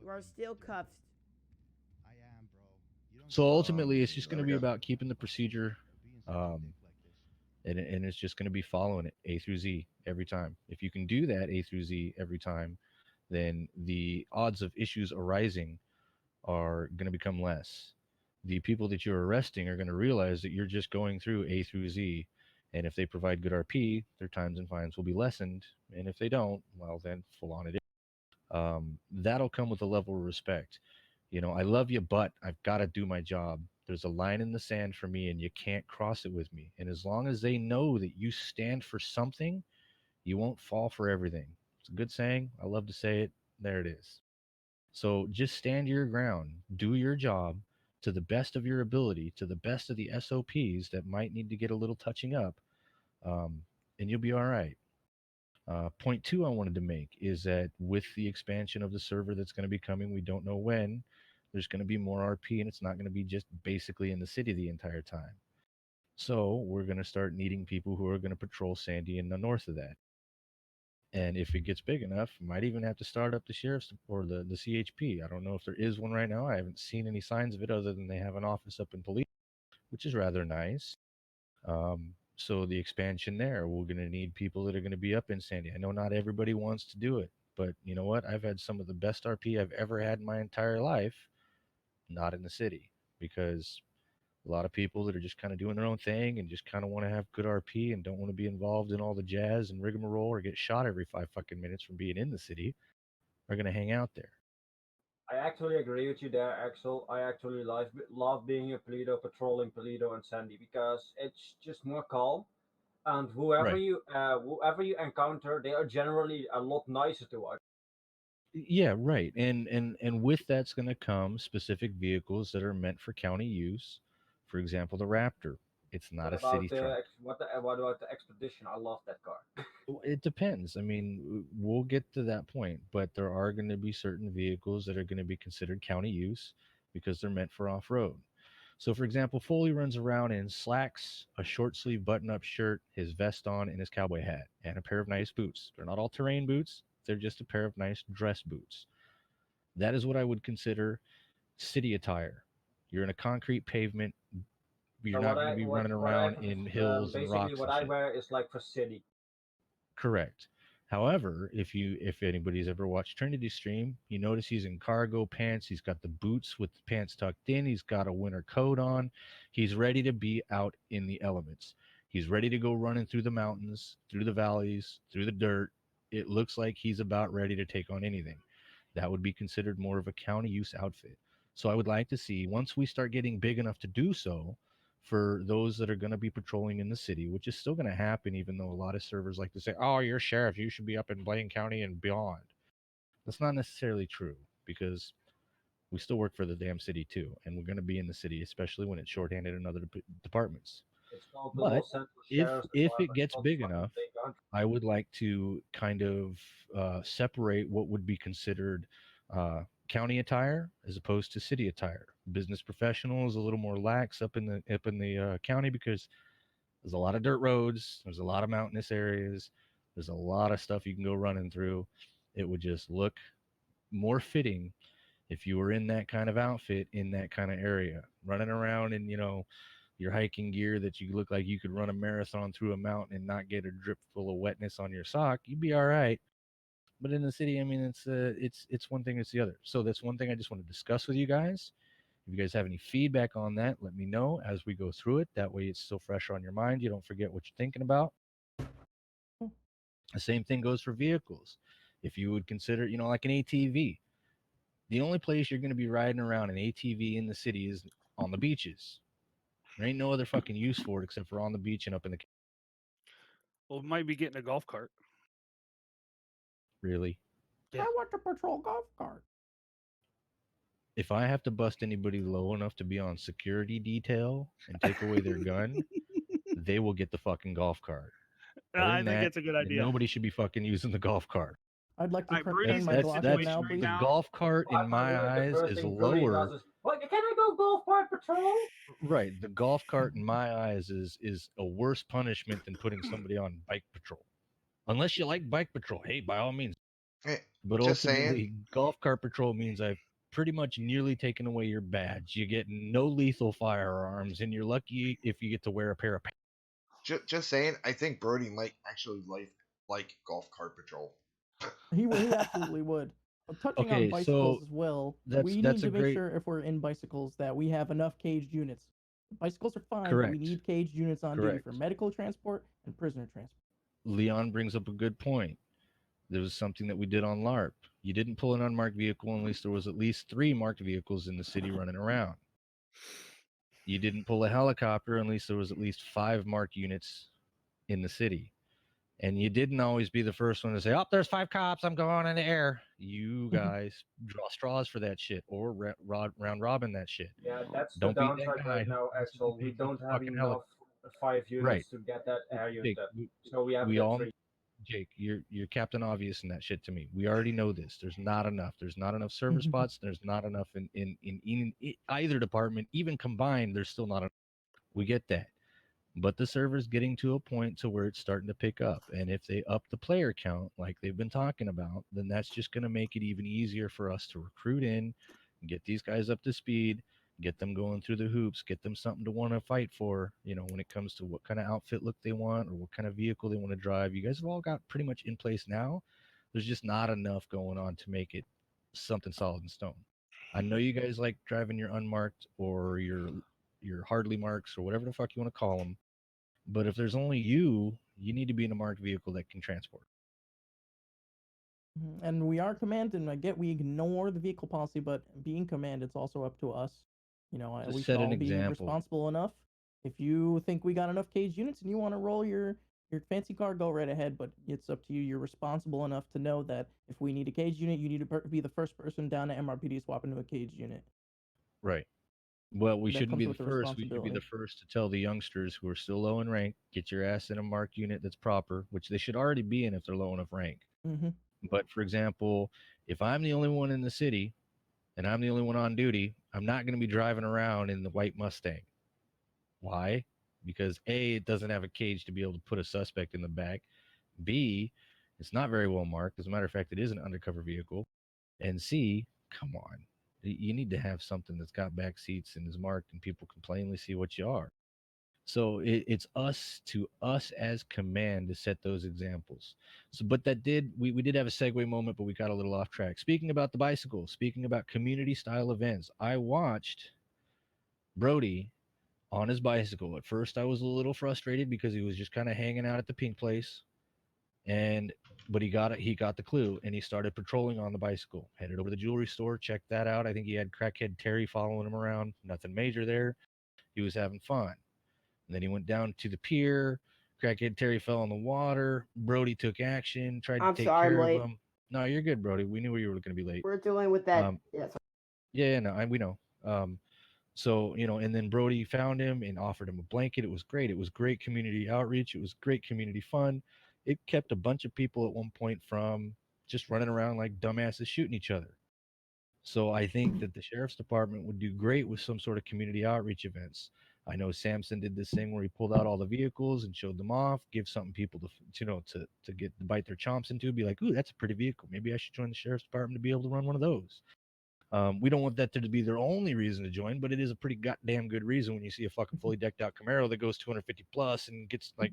You are still cuffed. So ultimately, it's just There going to we be go. about keeping the procedure, um, and it's just going to be following it A through Z every time. If you can do that A through Z every time, then the odds of issues arising are going to become less. The people that you're arresting are going to realize that you're just going through A through Z. And if they provide good RP, their times and fines will be lessened. And if they don't, well, then full on it is. That'll come with a level of respect. I love you, but I've got to do my job. There's a line in the sand for me, and you can't cross it with me. And as long as they know that you stand for something, you won't fall for everything. It's a good saying. I love to say it. There it is. So just stand your ground, do your job to the best of your ability, to the best of the SOPs that might need to get a little touching up, um, and you'll be all right. Point two I wanted to make is that with the expansion of the server that's going to be coming, we don't know when, there's going to be more RP and it's not going to be just basically in the city the entire time. So we're going to start needing people who are going to patrol Sandy and the north of that. And if it gets big enough, might even have to start up the sheriff's or the CHP. I don't know if there is one right now. I haven't seen any signs of it other than they have an office up in police, which is rather nice. So the expansion there, we're going to need people that are going to be up in Sandy. I know not everybody wants to do it, but you know what? I've had some of the best RP I've ever had in my entire life, not in the city, because a lot of people that are just kind of doing their own thing and just kind of want to have good RP and don't want to be involved in all the jazz and rigmarole or get shot every 5 fucking minutes from being in the city are going to hang out there. I actually agree with you there, Axel. I actually love being in Paleto, patrolling Paleto and Sandy because it's just more calm. And Right. whoever you encounter, they are generally a lot nicer to us. Yeah, right. And with that's going to come specific vehicles that are meant for county use. For example, the Raptor. It's not What a about city truck. what about the Expedition? I love that car. It depends. I mean, we'll get to that point, but there are going to be certain vehicles that are going to be considered county use because they're meant for off-road. So, for example, Foley runs around in slacks, a short sleeve button up shirt, his vest on, and his cowboy hat, and a pair of nice boots. They're not all terrain boots, they're just a pair of nice dress boots. That is what I would consider city attire. You're in a concrete pavement, you're So not going to be running what I around in hills and basically rocks what and I shit. wear is like for city. Correct. However, if anybody's ever watched Trinity stream, you notice he's in cargo pants. He's got the boots with the pants tucked in. He's got a winter coat on. He's ready to be out in the elements. He's ready to go running through the mountains, through the valleys, through the dirt. It looks like he's about ready to take on anything. That would be considered more of a county use outfit. So I would like to see once we start getting big enough to do so, for those that are going to be patrolling in the city, which is still going to happen, even though a lot of servers like to say, "Oh, you're sheriff, you should be up in Blaine County and beyond." That's not necessarily true because we still work for the damn city too, and we're going to be in the city, especially when it's shorthanded in other departments. It's called the But Los Santos if Sheriff's if it Department. It's gets not the big fucking enough, big country. I would like to kind of separate what would be considered county attire as opposed to city attire. Business professionals a little more lax up in the county because there's a lot of dirt roads. There's a lot of mountainous areas. There's a lot of stuff you can go running through. It would just look more fitting if you were in that kind of outfit in that kind of area, running around in, your hiking gear that you look like you could run a marathon through a mountain and not get a drip full of wetness on your sock. You'd be all right. But in the city, I mean, it's one thing, it's the other. So that's one thing I just want to discuss with you guys. If you guys have any feedback on that, let me know as we go through it. That way, it's still fresher on your mind. You don't forget what you're thinking about. The same thing goes for vehicles. If you would consider, like an ATV, the only place you're going to be riding around an ATV in the city is on the beaches. There ain't no other fucking use for it except for on the beach and up in the. Well, we might be getting a golf cart. Really? Yeah. I want to patrol golf cart. If I have to bust anybody low enough to be on security detail and take away their gun, they will get the fucking golf cart. Other I than think that, it's a good idea. nobody should be fucking using the golf cart. I'd like to I'm turn reading my the That's Glock in that's now, situation right please. the now. golf cart in my The eyes first is thing Brody does lower. is, "What? Can I go golf cart patrol?" Right, the golf cart in my eyes is a worse punishment than putting somebody on bike patrol. Unless you like bike patrol, hey, by all means. Eh, But Just saying. ultimately, golf cart patrol means I've pretty much nearly taken away your badge. You get no lethal firearms, and you're lucky if you get to wear a pair of pants. Just saying. I think Brody might actually like golf cart patrol. He absolutely would. Touching on Okay, bicycles so as well, that's we need that's to a make great sure if we're in bicycles that we have enough caged units. Bicycles are fine, but we correct. need caged units on duty Correct. for medical transport and prisoner transport. Leon brings up a good point. There was something that we did on LARP. You didn't pull an unmarked vehicle unless there was at least 3 marked vehicles in the city running around. You didn't pull a helicopter unless there was at least 5 marked units in the city. And you didn't always be the first one to say, "Oh, there's 5 cops. I'm going in the air." You guys draw straws for that shit or round robin that shit. Yeah, that's the Don't be that downside guy right who now, constantly Axel. We pays off don't the have fucking heli. enough 5 units Right. to get that air Jake, unit, so we have to we get all 3. Jake, you're Captain Obvious in that shit to me. We already know this. There's not enough. There's not enough server spots. There's not enough in either department, even combined. There's still not enough. We get that, but the server's getting to a point to where it's starting to pick up. And if they up the player count like they've been talking about, then that's just going to make it even easier for us to recruit in, get these guys up to speed, get them going through the hoops, get them something to want to fight for, when it comes to what kind of outfit look they want or what kind of vehicle they want to drive. You guys have all got pretty much in place now. There's just not enough going on to make it something solid in stone. I know you guys like driving your unmarked or your hardly marks or whatever the fuck you want to call them. But if there's only you need to be in a marked vehicle that can transport. And we are command, and I get we ignore the vehicle policy, but being command, it's also up to us. Just We should set an all be example. responsible enough. If you think we got enough caged units and you want to roll your fancy car, go right ahead. But it's up to you. You're responsible enough to know that if we need a caged unit, you need to be the first person down to MRPD swap into a caged unit. Right. Well, we That shouldn't comes be the with the first. We should be the responsibility. first to tell the youngsters who are still low in rank, get your ass in a marked unit that's proper, which they should already be in if they're low enough rank. Mm-hmm. But for example, if I'm the only one in the city and I'm the only one on duty, I'm not going to be driving around in the white Mustang. Why? Because A, it doesn't have a cage to be able to put a suspect in the back. B, it's not very well marked. As a matter of fact, it is an undercover vehicle. And C, come on. You need to have something that's got back seats and is marked and people can plainly see what you are. So it's us as command to set those examples. So, but we did have a segue moment, but we got a little off track. Speaking about the bicycle, speaking about community style events, I watched Brody on his bicycle. At first, I was a little frustrated because he was just kind of hanging out at the pink place, but he got it. He got the clue, and he started patrolling on the bicycle. Headed over to the jewelry store, checked that out. I think he had crackhead Terry following him around. Nothing major there. He was having fun. And then he went down to the pier. Crackhead Terry fell in the water. Brody took action, tried to I'm take sorry, I'm care of late. him. No, you're good, Brody. We knew you were going to be late. We're dealing with that. Um, Yes. yeah, no, we know. So, and then Brody found him and offered him a blanket. It was great. It was great community outreach. It was great community fun. It kept a bunch of people at one point from just running around like dumbasses shooting each other. So I think that the sheriff's department would do great with some sort of community outreach events. I know Samson did this thing where he pulled out all the vehicles and showed them off, give something people to get to bite their chomps into, be like, "Ooh, that's a pretty vehicle. Maybe I should join the sheriff's department to be able to run one of those." We don't want that to be their only reason to join, but it is a pretty goddamn good reason when you see a fucking fully decked out Camaro that goes 250 plus and gets like,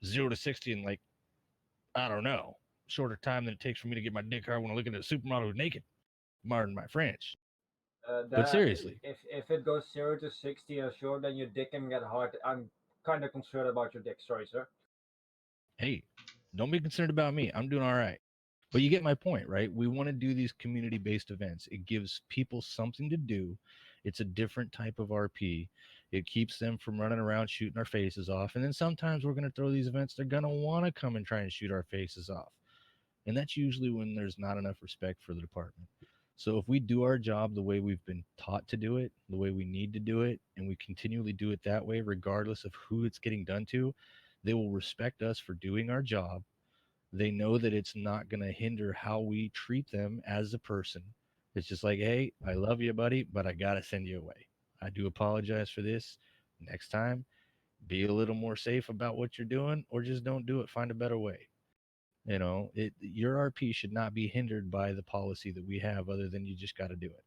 0 to 60 in like, I don't know, shorter time than it takes for me to get my dick hard when I look at a supermodel who's naked. Pardon my French. But seriously, if it goes 0 to 60 and short, then your dick can get hard. I'm kind of concerned about your dick. Sorry, sir. hey, don't be concerned about me. I'm doing all right. But you get my point, right? We want to do these community-based events. It gives people something to do. It's a different type of RP. It keeps them from running around shooting our faces off. And then sometimes we're going to throw these events. They're going to want to come and try and shoot our faces off. And that's usually when there's not enough respect for the department. So if we do our job the way we've been taught to do it, the way we need to do it, and we continually do it that way, regardless of who it's getting done to, they will respect us for doing our job. They know that it's not going to hinder how we treat them as a person. It's just like, hey, I love you, buddy, but I got to send you away. I do apologize for this. Next time, be a little more safe about what you're doing, or just don't do it. Find a better way. You know, your RP should not be hindered by the policy that we have, other than you just got to do it.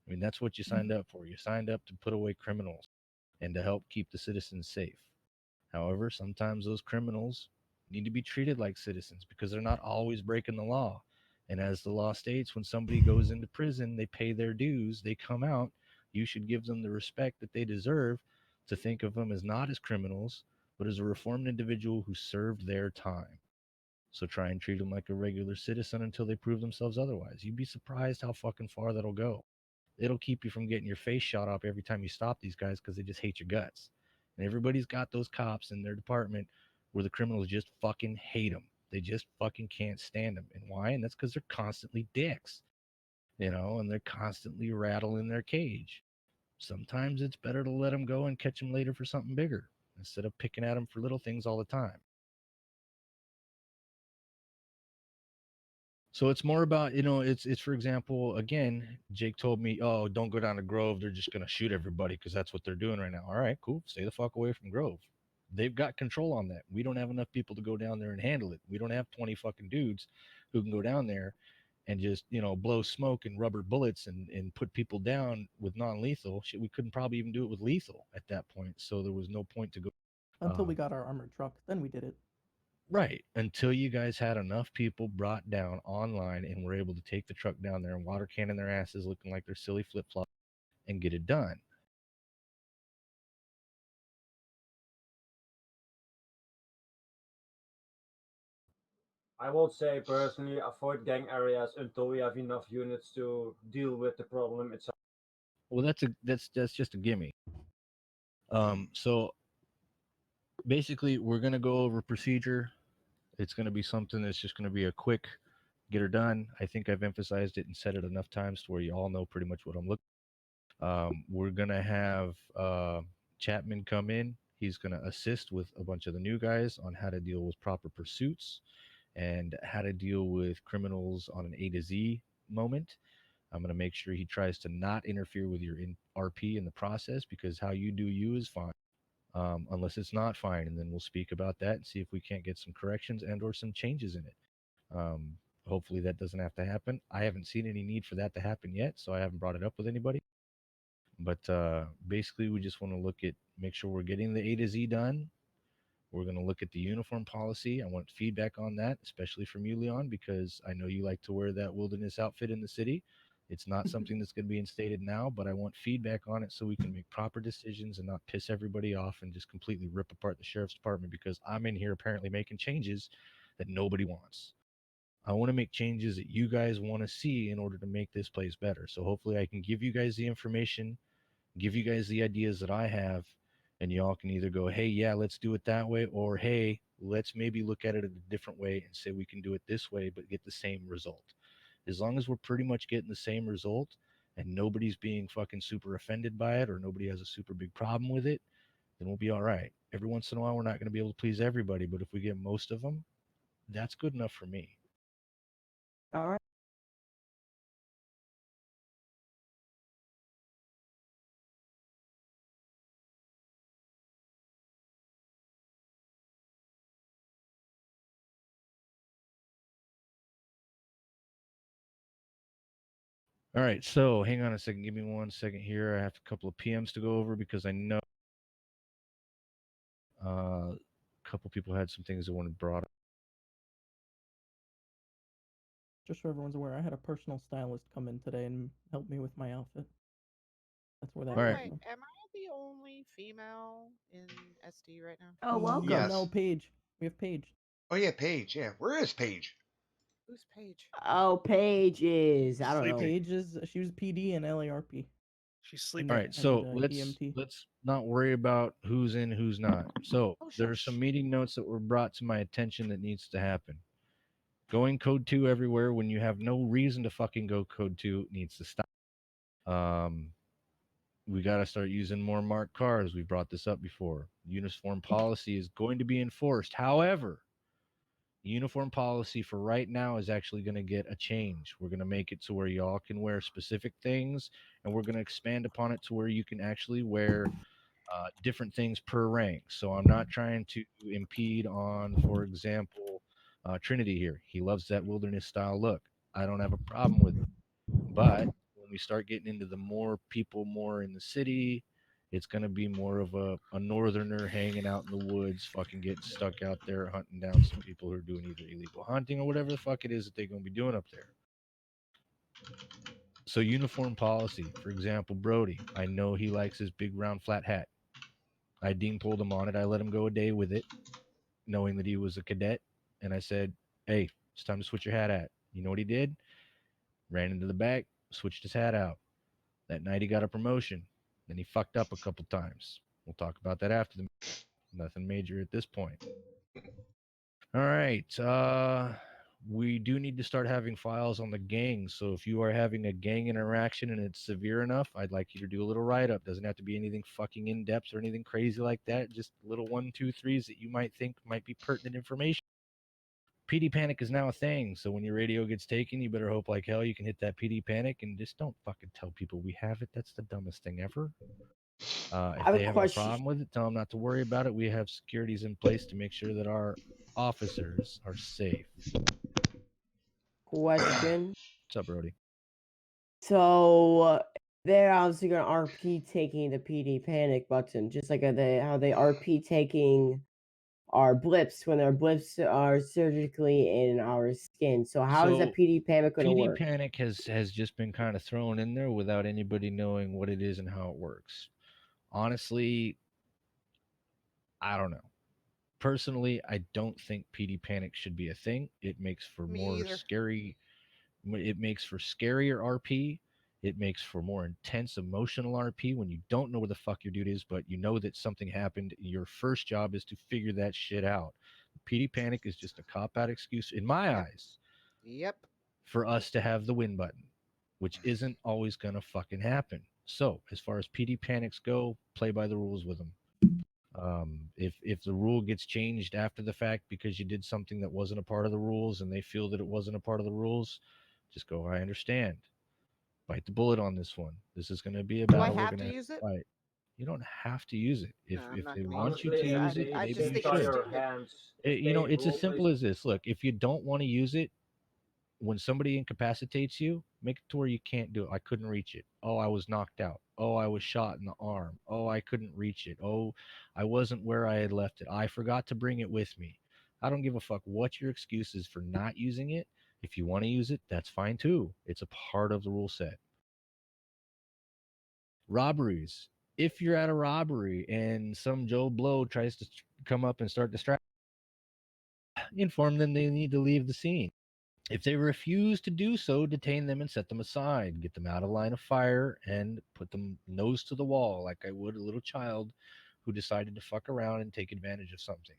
I mean, that's what you signed up for. You signed up to put away criminals and to help keep the citizens safe. However, sometimes those criminals need to be treated like citizens because they're not always breaking the law. And as the law states, when somebody goes into prison, they pay their dues, they come out, you should give them the respect that they deserve, to think of them as not as criminals, but as a reformed individual who served their time. So try and treat them like a regular citizen until they prove themselves otherwise. You'd be surprised how fucking far that'll go. It'll keep you from getting your face shot off every time you stop these guys because they just hate your guts. And everybody's got those cops in their department where the criminals just fucking hate them. They just fucking can't stand them. And why? And that's because they're constantly dicks, you know, and they're constantly rattling their cage. Sometimes it's better to let them go and catch them later for something bigger instead of picking at them for little things all the time. So it's more about, you know, it's for example, again, Jake told me, oh, don't go down to Grove. They're just going to shoot everybody because that's what they're doing right now. All right, cool. Stay the fuck away from Grove. They've got control on that. We don't have enough people to go down there and handle it. We don't have 20 fucking dudes who can go down there and just, you know, blow smoke and rubber bullets and put people down with non-lethal. Shit, we couldn't probably even do it with lethal at that point. So there was no point to go. Until we got our armored truck, then we did it. Right. Until you guys had enough people brought down online and were able to take the truck down there and water cannon their asses looking like they're silly flip flops and get it done. I would say personally avoid gang areas until we have enough units to deal with the problem itself. Well, that's just a gimme. So basically, we're gonna go over procedure. It's gonna be something that's just gonna be a quick get her done. I think I've emphasized it and said it enough times to where you all know pretty much what I'm looking. We're gonna have Chapman come in. He's gonna assist with a bunch of the new guys on how to deal with proper pursuits and how to deal with criminals on an A to Z moment. I'm going to make sure he tries to not interfere with your RP in the process, because how you do you is fine, unless it's not fine. And then we'll speak about that and see if we can't get some corrections and or some changes in it. Hopefully that doesn't have to happen. I haven't seen any need for that to happen yet, so I haven't brought it up with anybody. But basically, we just want to make sure we're getting the A to Z done. We're going to look at the uniform policy. I want feedback on that, especially from you, Leon, because I know you like to wear that wilderness outfit in the city. It's not something that's going to be instated now, but I want feedback on it so we can make proper decisions and not piss everybody off and just completely rip apart the sheriff's department because I'm in here apparently making changes that nobody wants. I want to make changes that you guys want to see in order to make this place better. So hopefully I can give you guys the information, give you guys the ideas that I have, and y'all can either go, hey, yeah, let's do it that way, or hey, let's maybe look at it a different way and say we can do it this way but get the same result. As long as we're pretty much getting the same result and nobody's being fucking super offended by it or nobody has a super big problem with it, then we'll be all right. Every once in a while, we're not going to be able to please everybody, but if we get most of them, that's good enough for me. All right. All right, so hang on a second. Give me 1 second here. I have a couple of PMs to go over because I know a couple people had some things they wanted brought up. Just so everyone's aware, I had a personal stylist come in today and help me with my outfit. That's where that All came right. Wait, from. am I the only female in SD right now? Oh, welcome. Yes. No, Paige. We have Paige. Oh yeah, Paige. Yeah, where is Paige? Who's Paige? Oh, Paige is. I don't know. Paige she was PD and LARP. She's And sleeping. All right, so and, EMT. let's not worry about who's in, who's not. So Oh, there's some meeting notes that were brought to my attention that needs to happen. Going code 2 everywhere when you have no reason to fucking go code 2 needs to stop. We got to start using more marked cars. We brought this up before. Uniform policy is going to be enforced. However, uniform policy for right now is actually going to get a change. We're going to make it to where y'all can wear specific things, and we're going to expand upon it to where you can actually wear different things per rank. So I'm not trying to impede on, for example, Trinity here. He loves that wilderness style look. I don't have a problem with it. But when we start getting into the more people, more in the city, it's going to be more of a northerner hanging out in the woods, fucking getting stuck out there hunting down some people who are doing either illegal hunting or whatever the fuck it is that they're going to be doing up there. So uniform policy, for example, Brody, I know he likes his big round flat hat. I Dean pulled him on it. I let him go a day with it, knowing that he was a cadet. And I said, hey, it's time to switch your hat out. You know what he did? Ran into the back, switched his hat out. That night he got a promotion. Then he fucked up a couple times. We'll talk about that after the nothing major at this point. All right. We do need to start having files on the gang. So if you are having a gang interaction and it's severe enough, I'd like you to do a little write-up. Doesn't have to be anything fucking in-depth or anything crazy like that. Just little 1, 2, 3s that you might think might be pertinent information. PD panic is now a thing. So when your radio gets taken, you better hope like hell you can hit that PD panic and just don't fucking tell people we have it. That's the dumbest thing ever. If have a they have a question. problem with it, tell them not to worry about it. We have securities in place to make sure that our officers are safe. Question. What's up, Brody? So they're obviously going to RP taking the PD panic button, just like how they RP taking our blips when our blips are surgically in our skin. So how is So, that PD panic going to PD work? panic has just been kind of thrown in there without anybody knowing what it is and how it works. Honestly, I don't know. Personally, I don't think PD panic should be a thing. It makes for Me more either. scary. It makes for scarier RP. It makes for more intense emotional RP when you don't know where the fuck your dude is, but you know that something happened. Your first job is to figure that shit out. PD panic is just a cop out excuse, in my Yep. eyes, Yep. for us to have the win button, which isn't always going to fucking happen. So, as far as PD panics go, play by the rules with them. If the rule gets changed after the fact because you did something that wasn't a part of the rules and they feel that it wasn't a part of the rules, just go, I understand. Bite the bullet on this one. This is going to be a Do I battle we're have going to to use it? fight. You don't have to use it. No, I'm If not they gonna want use you it. to Honestly, use it, I they maybe just you think tie it's should. your stupid. hands. You know, it's as simple Rule-based. as this. Look, if you don't want to use it, when somebody incapacitates you, make it to where you can't do it. I couldn't reach it. Oh, I was knocked out. Oh, I was shot in the arm. Oh, I couldn't reach it. Oh, I wasn't where I had left it. I forgot to bring it with me. I don't give a fuck what your excuse is for not using it. If you want to use it, that's fine too. It's a part of the rule set. Robberies. If you're at a robbery and some Joe Blow tries to come up and start distracting, inform them they need to leave the scene. If they refuse to do so, detain them and set them aside. Get them out of line of fire and put them nose to the wall like I would a little child who decided to fuck around and take advantage of something.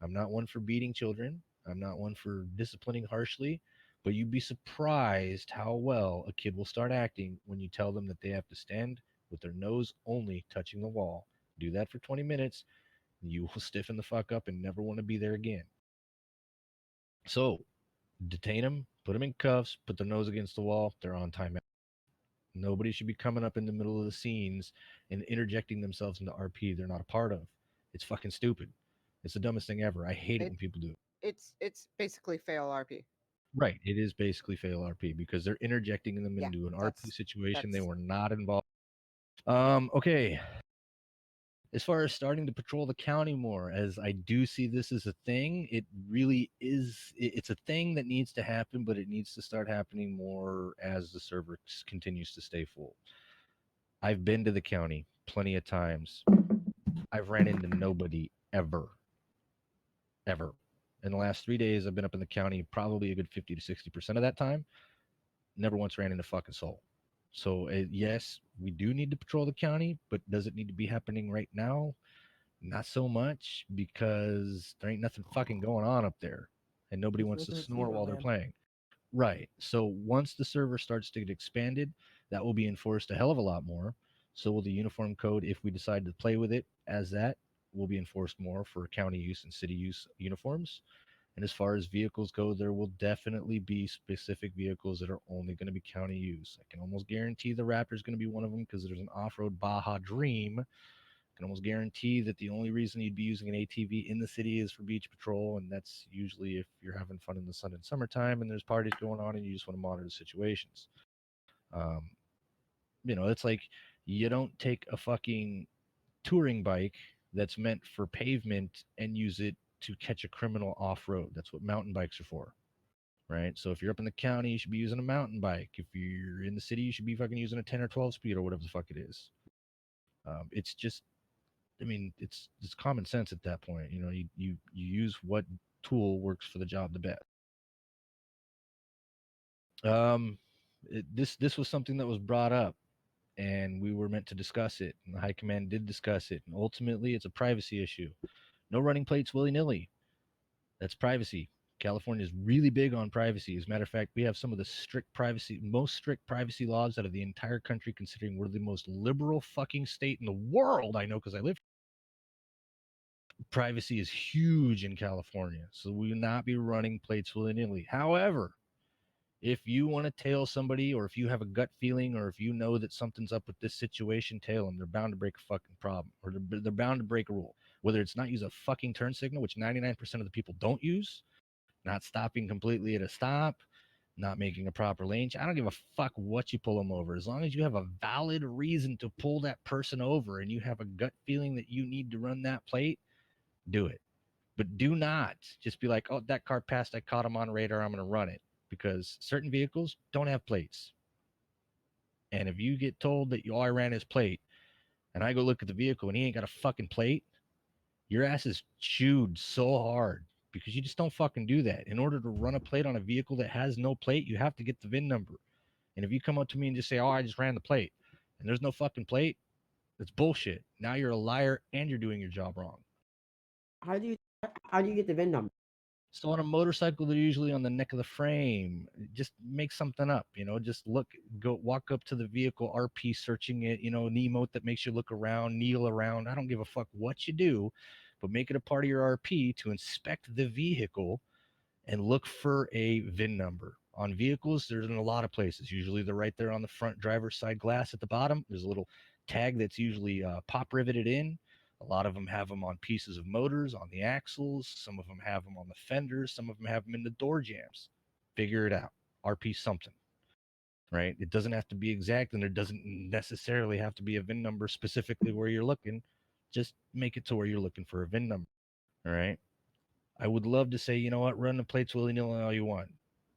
I'm not one for beating children. I'm not one for disciplining harshly, but you'd be surprised how well a kid will start acting when you tell them that they have to stand with their nose only touching the wall. Do that for 20 minutes, you will stiffen the fuck up and never want to be there again. So, detain them, put them in cuffs, put their nose against the wall. They're on timeout. Nobody should be coming up in the middle of the scenes and interjecting themselves into RP they're not a part of. It's fucking stupid. It's the dumbest thing ever. I hate it when people do it. It's basically fail RP. Right. It is basically fail RP because they're interjecting them Yeah, into an RP that's- situation they that's- were not involved. Okay. As far as starting to patrol the county more, as I do see this as a thing, it really is. It's a thing that needs to happen, but it needs to start happening more as the server continues to stay full. I've been to the county plenty of times. I've ran into nobody ever. In the last 3 days, I've been up in the county probably a good 50 to 60% of that time. Never once ran into fucking soul. So, yes, we do need to patrol the county, but does it need to be happening right now? Not so much, because there ain't nothing fucking going on up there, and nobody wants to It's snore while they're Neverland. playing. Right. So once the server starts to get expanded, that will be enforced a hell of a lot more. So will the uniform code, if we decide to play with it as that, will be enforced more for county use and city use uniforms. And as far as vehicles go, there will definitely be specific vehicles that are only going to be county use. I can almost guarantee the Raptor is going to be one of them because there's an off-road Baja Dream can almost guarantee that the only reason you'd be using an ATV in the city is for beach patrol, and that's usually if you're having fun in the sun in summertime and there's parties going on and you just want to monitor the situations. It's like you don't take a fucking touring bike that's meant for pavement and use it to catch a criminal off road. That's what mountain bikes are for, right? So if you're up in the county, you should be using a mountain bike. If you're in the city, you should be fucking using a 10 or 12 speed or whatever the fuck it is. It's just, it's common sense at that point. You use what tool works for the job the best. This was something that was brought up, and we were meant to discuss it, and the high command did discuss it, and ultimately it's a privacy issue. No running plates willy-nilly. That's privacy. California is really big on privacy. As a matter of fact, we have some of the most strict privacy laws out of the entire country, considering we're the most liberal fucking state in the world. I know because I live here. Privacy is huge in California, so we will not be running plates willy-nilly. However, if you want to tail somebody, or if you have a gut feeling, or if you know that something's up with this situation, tail them. They're bound to break a fucking problem, or they're bound to break a rule. Whether it's not use a fucking turn signal, which 99% of the people don't use, not stopping completely at a stop, not making a proper lane. I don't give a fuck what you pull them over. As long as you have a valid reason to pull that person over and you have a gut feeling that you need to run that plate, do it. But do not just be like, oh, that car passed, I caught him on radar, I'm going to run it. Because certain vehicles don't have plates. And if you get told that all I ran his plate, and I go look at the vehicle and he ain't got a fucking plate, your ass is chewed so hard, because you just don't fucking do that. In order to run a plate on a vehicle that has no plate, you have to get the VIN number. And if you come up to me and just say, oh, I just ran the plate, and there's no fucking plate, that's bullshit. Now you're a liar and you're doing your job wrong. How do you get the VIN number? So on a motorcycle, they're usually on the neck of the frame. Just make something up, just walk up to the vehicle, RP searching it, an emote that makes you look around, kneel around. I don't give a fuck what you do, but make it a part of your RP to inspect the vehicle and look for a VIN number. On vehicles, there's in a lot of places. Usually they're right there on the front driver's side glass at the bottom. There's a little tag that's usually pop riveted in. A lot of them have them on pieces of motors, on the axles. Some of them have them on the fenders. Some of them have them in the door jams. Figure it out. RP something, right? It doesn't have to be exact, and there doesn't necessarily have to be a VIN number specifically where you're looking. Just make it to where you're looking for a VIN number, all right? I would love to say, you know what, run the plates willy-nilly all you want,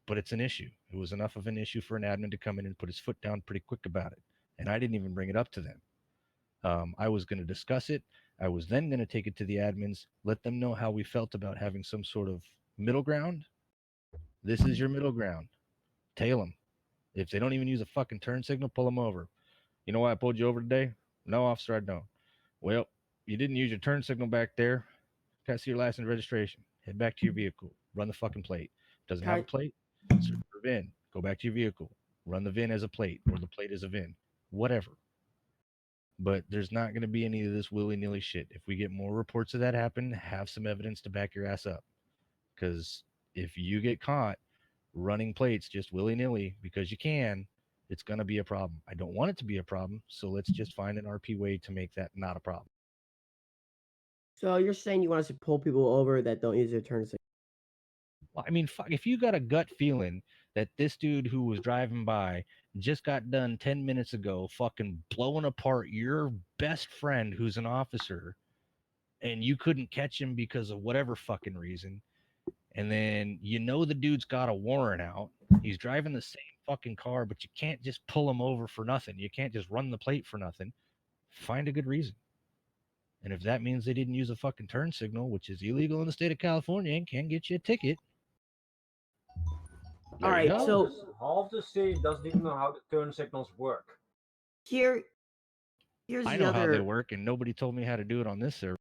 but it's an issue. It was enough of an issue for an admin to come in and put his foot down pretty quick about it, and I didn't even bring it up to them. I was going to discuss it. I was then going to take it to the admins, let them know how we felt about having some sort of middle ground. This is your middle ground. Tail them. If they don't even use a fucking turn signal, pull them over. You know why I pulled you over today? No, officer, I don't. Well, you didn't use your turn signal back there. Can I see your license and registration? Head back to your vehicle. Run the fucking plate. Doesn't have a plate? Search for VIN. Go back to your vehicle. Run the VIN as a plate, or the plate as a VIN. Whatever. But there's not going to be any of this willy-nilly shit. If we get more reports of that happen, have some evidence to back your ass up. Because if you get caught running plates just willy-nilly because you can, it's going to be a problem. I don't want it to be a problem, so let's just find an RP way to make that not a problem. So you're saying you want us to pull people over that don't use their turn signal? Well, I mean, fuck, if you got a gut feeling that this dude who was driving by just got done 10 minutes ago fucking blowing apart your best friend who's an officer, and you couldn't catch him because of whatever fucking reason, and then the dude's got a warrant out, he's driving the same fucking car, but you can't just pull him over for nothing. You can't just run the plate for nothing. Find a good reason. And if that means they didn't use a fucking turn signal, which is illegal in the state of California and can get you a ticket. All right, so half the state doesn't even know how the turn signals work. here's I the know how they other work, and nobody told me how to do it on this server.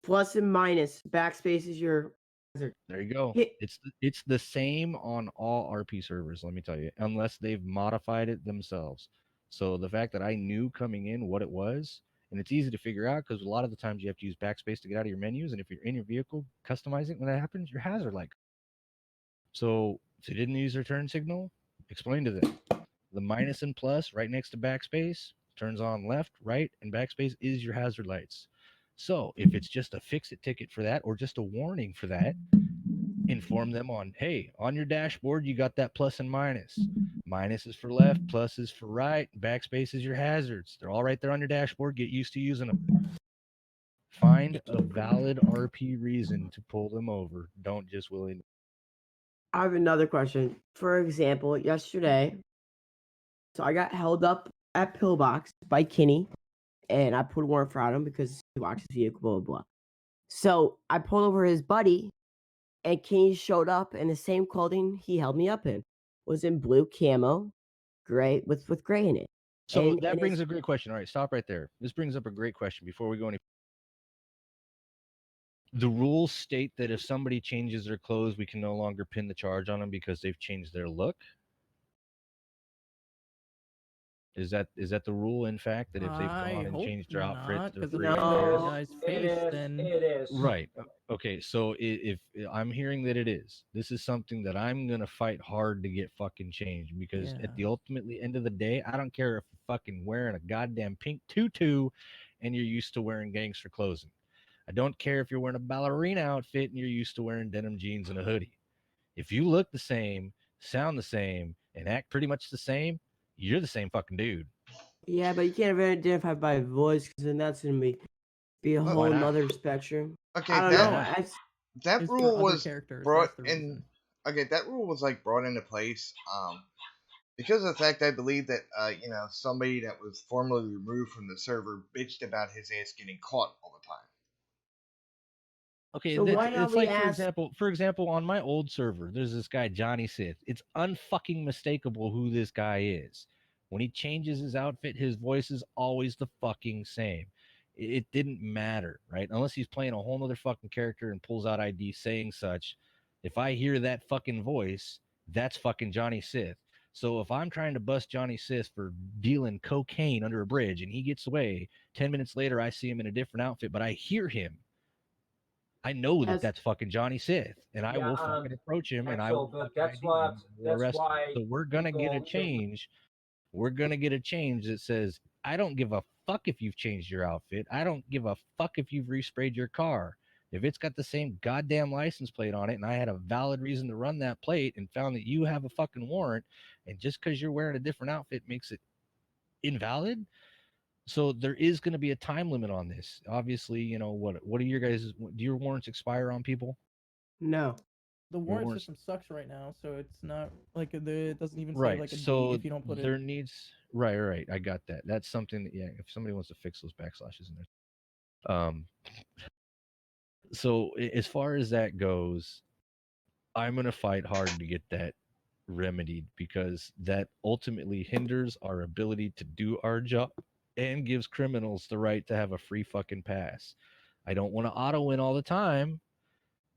plus and minus. Backspace is your. There you go. Hit- It's the same on all RP servers, let me tell you, unless they've modified it themselves. So the fact that I knew coming in what it was, and it's easy to figure out because a lot of the times you have to use backspace to get out of your menus, and if you're in your vehicle customizing when that happens, your hazard light. So if they didn't use their turn signal, explain to them. The minus and plus right next to backspace turns on left, right, and backspace is your hazard lights. So if it's just a fix-it ticket for that or just a warning for that, inform them on, hey, on your dashboard, you got that plus and minus. Minus is for left, plus is for right, backspace is your hazards. They're all right there on your dashboard. Get used to using them. Find a valid RP reason to pull them over. Don't just willy. I have another question. For example, yesterday, so I got held up at Pillbox by Kinney, and I put a warrant for him because he watched his vehicle, blah, blah, blah. So I pulled over his buddy, and Kinney showed up in the same clothing he held me up in. Was in blue camo, gray with gray in it. So And that brings it's- a great question. All right, stop right there. This brings up a great question before we go any. The rules state that if somebody changes their clothes, we can no longer pin the charge on them because they've changed their look. Is that the rule? In fact, that if they've I gone and hope changed their outfit, not, they're 'cause if free. you to look go? at the No. guy's It face, is. then It is. Right. Okay. So if I'm hearing that it is, this is something that I'm gonna fight hard to get fucking changed because Yeah. at the ultimately end of the day, I don't care if you're fucking wearing a goddamn pink tutu and you're used to wearing gangster clothing. I don't care if you're wearing a ballerina outfit and you're used to wearing denim jeans and a hoodie. If you look the same, sound the same, and act pretty much the same, you're the same fucking dude. Yeah, but you can't identify by voice because then that's gonna be a Why whole not? nother spectrum. Okay, I don't Why know. not? that it's for rule other was characters. brought That's the in. reason. Okay, that rule was like brought into place because of the fact I believe that somebody that was formerly removed from the server bitched about his ass getting caught all the time. Okay, So why not it's we like ask- for example, on my old server, there's this guy Johnny Sith. It's unfucking mistakable who this guy is. When he changes his outfit, his voice is always the fucking same. It didn't matter, right? Unless he's playing a whole nother fucking character and pulls out ID saying such. If I hear that fucking voice, that's fucking Johnny Sith. So if I'm trying to bust Johnny Sith for dealing cocaine under a bridge and he gets away, 10 minutes later I see him in a different outfit, but I hear him, I know that Yes. that's fucking Johnny Sith, and I Yeah, will fucking approach him, and I Axel, will but fucking that's ID him, what- and we'll that's arrest him. why So we're gonna get a people change- change. We're gonna get a change that says, I don't give a fuck if you've changed your outfit. I don't give a fuck if you've resprayed your car. If it's got the same goddamn license plate on it, and I had a valid reason to run that plate and found that you have a fucking warrant, and just because you're wearing a different outfit makes it invalid. So there is going to be a time limit on this. Obviously, what are your guys? Do your warrants expire on people? No. The warrant warrants- system sucks right now, so it's not like it doesn't even say Right. like a So date if you don't put there it. needs right. I got that. That's something that, yeah, if somebody wants to fix those backslashes in there. So as far as that goes, I'm gonna fight hard to get that remedied because that ultimately hinders our ability to do our job and gives criminals the right to have a free fucking pass. I don't want to auto win all the time,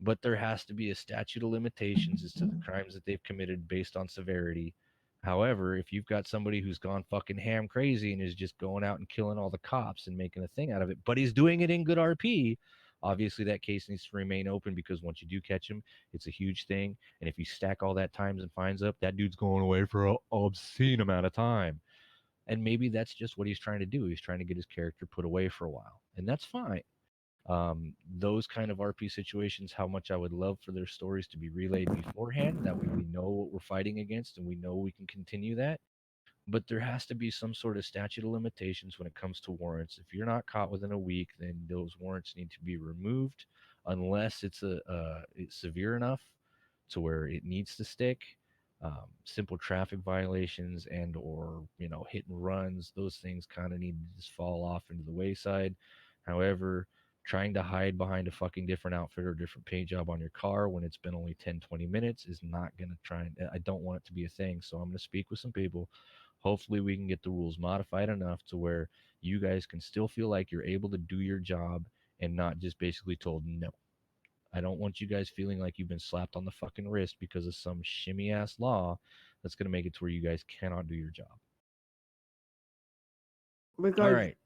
but there has to be a statute of limitations as to the crimes that they've committed based on severity. However, if you've got somebody who's gone fucking ham crazy and is just going out and killing all the cops and making a thing out of it, but he's doing it in good RP, obviously that case needs to remain open because once you do catch him, it's a huge thing. And if you stack all that times and fines up, that dude's going away for an obscene amount of time. And maybe that's just what he's trying to do. He's trying to get his character put away for a while, and that's fine. Those kind of RP situations, how much I would love for their stories to be relayed beforehand. That way we know what we're fighting against and we know we can continue that. But there has to be some sort of statute of limitations when it comes to warrants. If you're not caught within a week, then those warrants need to be removed unless it's it's severe enough to where it needs to stick. Simple traffic violations and or hit and runs, those things kind of need to just fall off into the wayside. However, trying to hide behind a fucking different outfit or different paint job on your car when it's been only 10-20 minutes is not going to I don't want it to be a thing. So I'm going to speak with some people. Hopefully we can get the rules modified enough to where you guys can still feel like you're able to do your job and not just basically told no. I don't want you guys feeling like you've been slapped on the fucking wrist because of some shimmy ass law that's going to make it to where you guys cannot do your job. All right.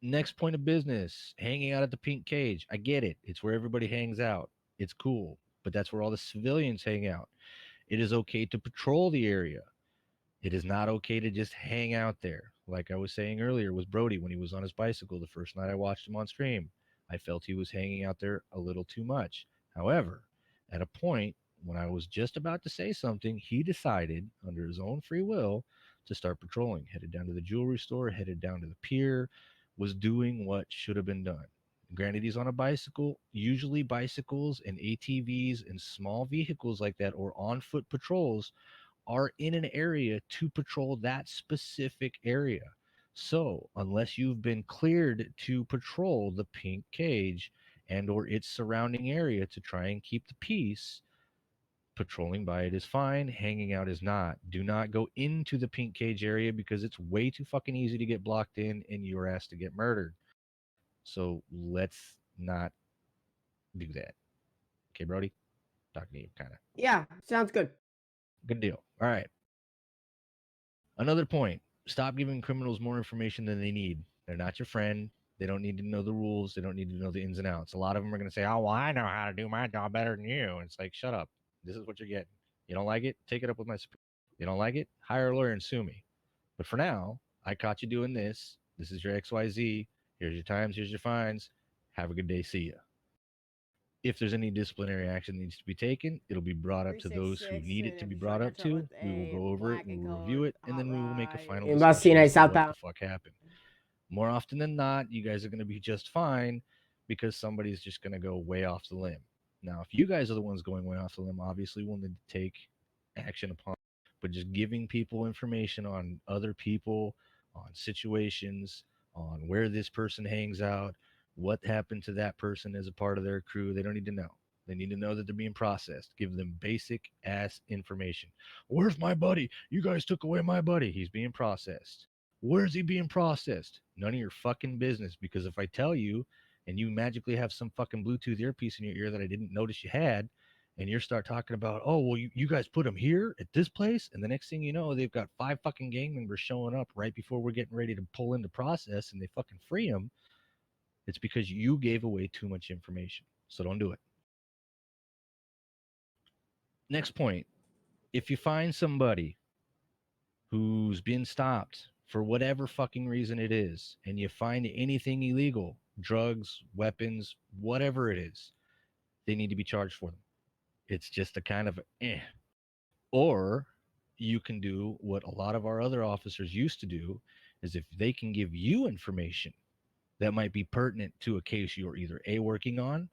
Next point of business, hanging out at the pink cage. I get it. It's where everybody hangs out. It's cool, but that's where all the civilians hang out. It is okay to patrol the area. It is not okay to just hang out there. Like I was saying earlier with Brody when he was on his bicycle the first night I watched him on stream. I felt he was hanging out there a little too much. However, at a point when I was just about to say something, he decided, under his own free will, to start patrolling. Headed down to the jewelry store, headed down to the pier, was doing what should have been done. Granted, he's on a bicycle. Usually, bicycles and ATVs and small vehicles like that, or on foot patrols, are in an area to patrol that specific area. So, unless you've been cleared to patrol the pink cage and or its surrounding area to try and keep the peace, patrolling by it is fine, hanging out is not. Do not go into the pink cage area because it's way too fucking easy to get blocked in and you're asked to get murdered. So, let's not do that. Okay, Brody? Talking to you, kind of. Yeah, sounds good. Good deal. All right. Another point, stop giving criminals more information than they need. They're not your friend. They don't need to know the rules. They don't need to know the ins and outs. A lot of them are going to say, oh, well, I know how to do my job better than you. And it's like, shut up. This is what you're getting. You don't like it? Take it up with my superior. You don't like it? Hire a lawyer and sue me. But for now, I caught you doing this. This is your XYZ. Here's your times. Here's your fines. Have a good day. See ya. If there's any disciplinary action that needs to be taken, it'll be brought up to those who 366 need it to and be if brought you up try to to. with We will a go over it, black and we'll review gold it, and then we will make a hot final ride. discussion as to what Southbound. the fuck happened. More often than not, you guys are going to be just fine because somebody's just going to go way off the limb. Now, if you guys are the ones going way off the limb, obviously we'll need to take action upon it. But just giving people information on other people, on situations, on where this person hangs out, what happened to that person as a part of their crew, they don't need to know. They need to know that they're being processed. Give them basic ass information. Where's my buddy? You guys took away my buddy. He's being processed. Where's he being processed? None of your fucking business. Because if I tell you and you magically have some fucking Bluetooth earpiece in your ear that I didn't notice you had, and you start talking about, oh, well, you guys put him here at this place, and the next thing you know, they've got 5 fucking gang members showing up right before we're getting ready to pull into process, and they fucking free him. It's because you gave away too much information. So don't do it. Next point. If you find somebody who's been stopped for whatever fucking reason it is, and you find anything illegal, drugs, weapons, whatever it is, they need to be charged for them. It's just a kind of Or you can do what a lot of our other officers used to do, is if they can give you information that might be pertinent to a case you're either A, working on,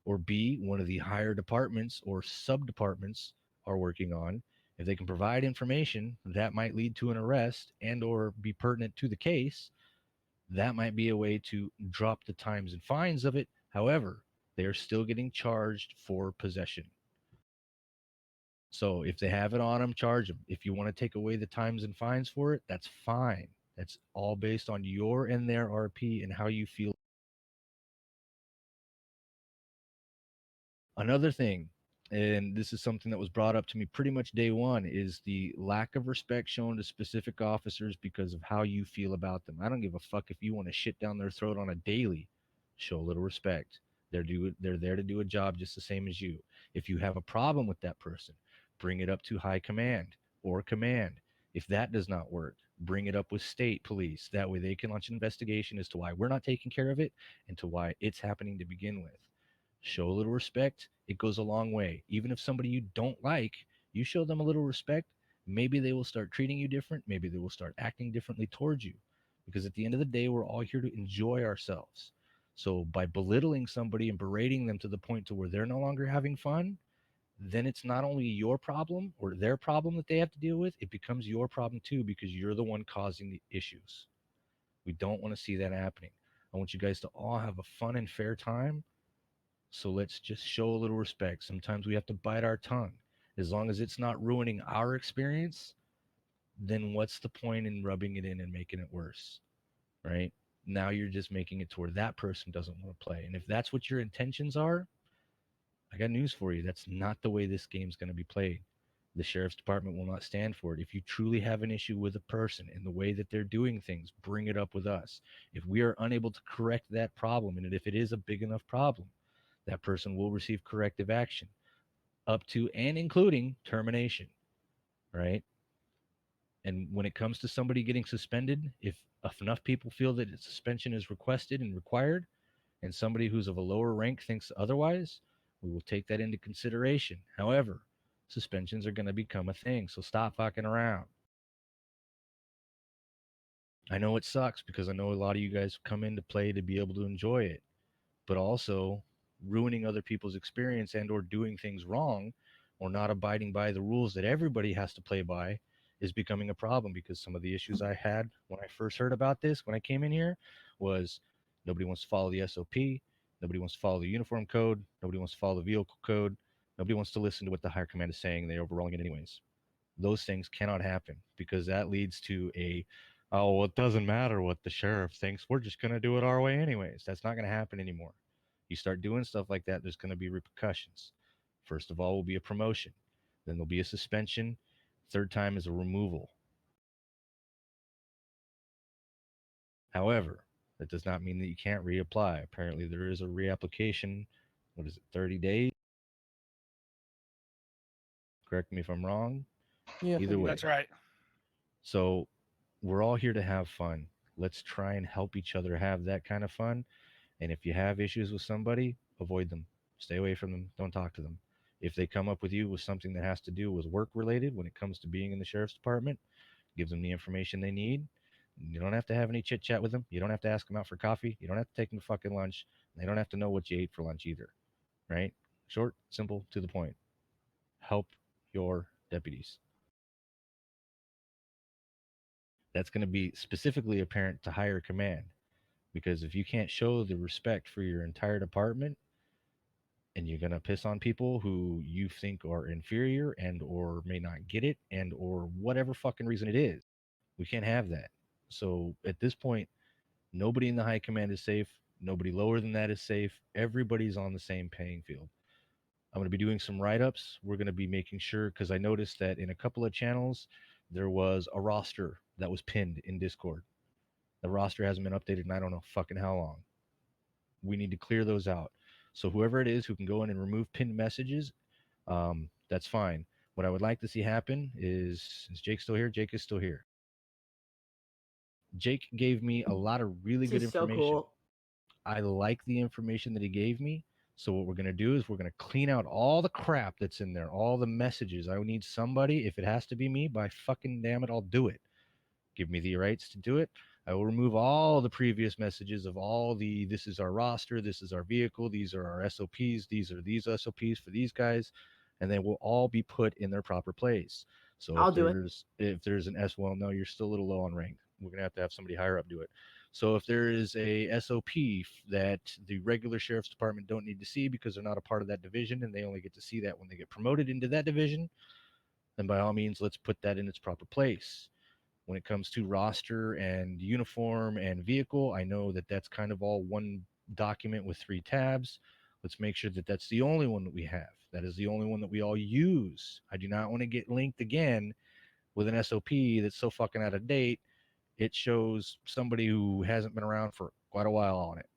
or B, one of the higher departments or sub departments are working on. If they can provide information that might lead to an arrest and or be pertinent to the case, that might be a way to drop the times and fines of it. However, they are still getting charged for possession. So if they have it on them, charge them. If you want to take away the times and fines for it, that's fine. That's all based on your and their RP and how you feel. Another thing, and this is something that was brought up to me pretty much day one, is the lack of respect shown to specific officers because of how you feel about them. I don't give a fuck if you want to shit down their throat on a daily. Show a little respect. They're there to do a job just the same as you. If you have a problem with that person, bring it up to high command or command. If that does not work, bring it up with state police. That way they can launch an investigation as to why we're not taking care of it and to why it's happening to begin with. Show a little respect. It goes a long way. Even if somebody you don't like, you show them a little respect, maybe they will start treating you different. Maybe they will start acting differently towards you. Because at the end of the day, we're all here to enjoy ourselves. So by belittling somebody and berating them to the point to where they're no longer having fun, then it's not only your problem or their problem that they have to deal with, it becomes your problem too, because you're the one causing the issues. We don't want to see that happening. I want you guys to all have a fun and fair time. So let's just show a little respect. Sometimes we have to bite our tongue. As long as it's not ruining our experience, then what's the point in rubbing it in and making it worse, right? Now you're just making it to where that person doesn't want to play. And if that's what your intentions are, I got news for you. That's not the way this game's going to be played. The sheriff's department will not stand for it. If you truly have an issue with a person and the way that they're doing things, bring it up with us. If we are unable to correct that problem, and if it is a big enough problem, that person will receive corrective action up to and including termination, right? And when it comes to somebody getting suspended, if enough people feel that a suspension is requested and required, and somebody who's of a lower rank thinks otherwise, we will take that into consideration. However, suspensions are going to become a thing, so stop fucking around. I know it sucks because I know a lot of you guys come into play to be able to enjoy it, but also ruining other people's experience and or doing things wrong or not abiding by the rules that everybody has to play by is becoming a problem, because some of the issues I had when I first heard about this, when I came in here, was nobody wants to follow the SOP, nobody wants to follow the uniform code, nobody wants to follow the vehicle code, nobody wants to listen to what the higher command is saying, they're overruling it anyways. Those things cannot happen, because that leads to a, oh, well, it doesn't matter what the sheriff thinks, we're just going to do it our way anyways. That's not going to happen anymore. You start doing stuff like that, there's going to be repercussions. First of all will be a promotion, then there'll be a suspension, third time is a removal. However, that does not mean that you can't reapply. Apparently there is a reapplication, what is it, 30 days? Correct me if I'm wrong. Yes, Either way. That's right. So we're all here to have fun. Let's try and help each other have that kind of fun. And if you have issues with somebody, avoid them. Stay away from them. Don't talk to them. If they come up with you with something that has to do with work related when it comes to being in the sheriff's department, give them the information they need. You don't have to have any chit chat with them. You don't have to ask them out for coffee. You don't have to take them to fucking lunch. They don't have to know what you ate for lunch either. Right? Short, simple, to the point. Help your deputies. That's going to be specifically apparent to higher command, because if you can't show the respect for your entire department and you're going to piss on people who you think are inferior and or may not get it and or whatever fucking reason it is, we can't have that. So at this point, nobody in the high command is safe. Nobody lower than that is safe. Everybody's on the same playing field. I'm going to be doing some write-ups. We're going to be making sure, because I noticed that in a couple of channels there was a roster that was pinned in Discord. The roster hasn't been updated in I don't know fucking how long. We need to clear those out. So whoever it is who can go in and remove pinned messages, that's fine. What I would like to see happen is Jake still here? Jake is still here. Jake gave me a lot of really This good is so information. cool. I like the information that he gave me. So what we're going to do is we're going to clean out all the crap that's in there, all the messages. I need somebody, if it has to be me, by fucking damn it, I'll do it. Give me the rights to do it. I will remove all the previous messages of all the, this is our roster, this is our vehicle, these are our SOPs, these are these SOPs for these guys, and they will all be put in their proper place. So I'll do it. if there's an S, well, no, you're still a little low on rank. We're going to have somebody higher up do it. So if there is a SOP that the regular sheriff's department don't need to see because they're not a part of that division and they only get to see that when they get promoted into that division, then by all means, let's put that in its proper place. When it comes to roster and uniform and vehicle, I know that that's kind of all one document with 3 tabs. Let's make sure that that's the only one that we have. That is the only one that we all use. I do not want to get linked again with an SOP that's so fucking out of date. It shows somebody who hasn't been around for quite a while on it.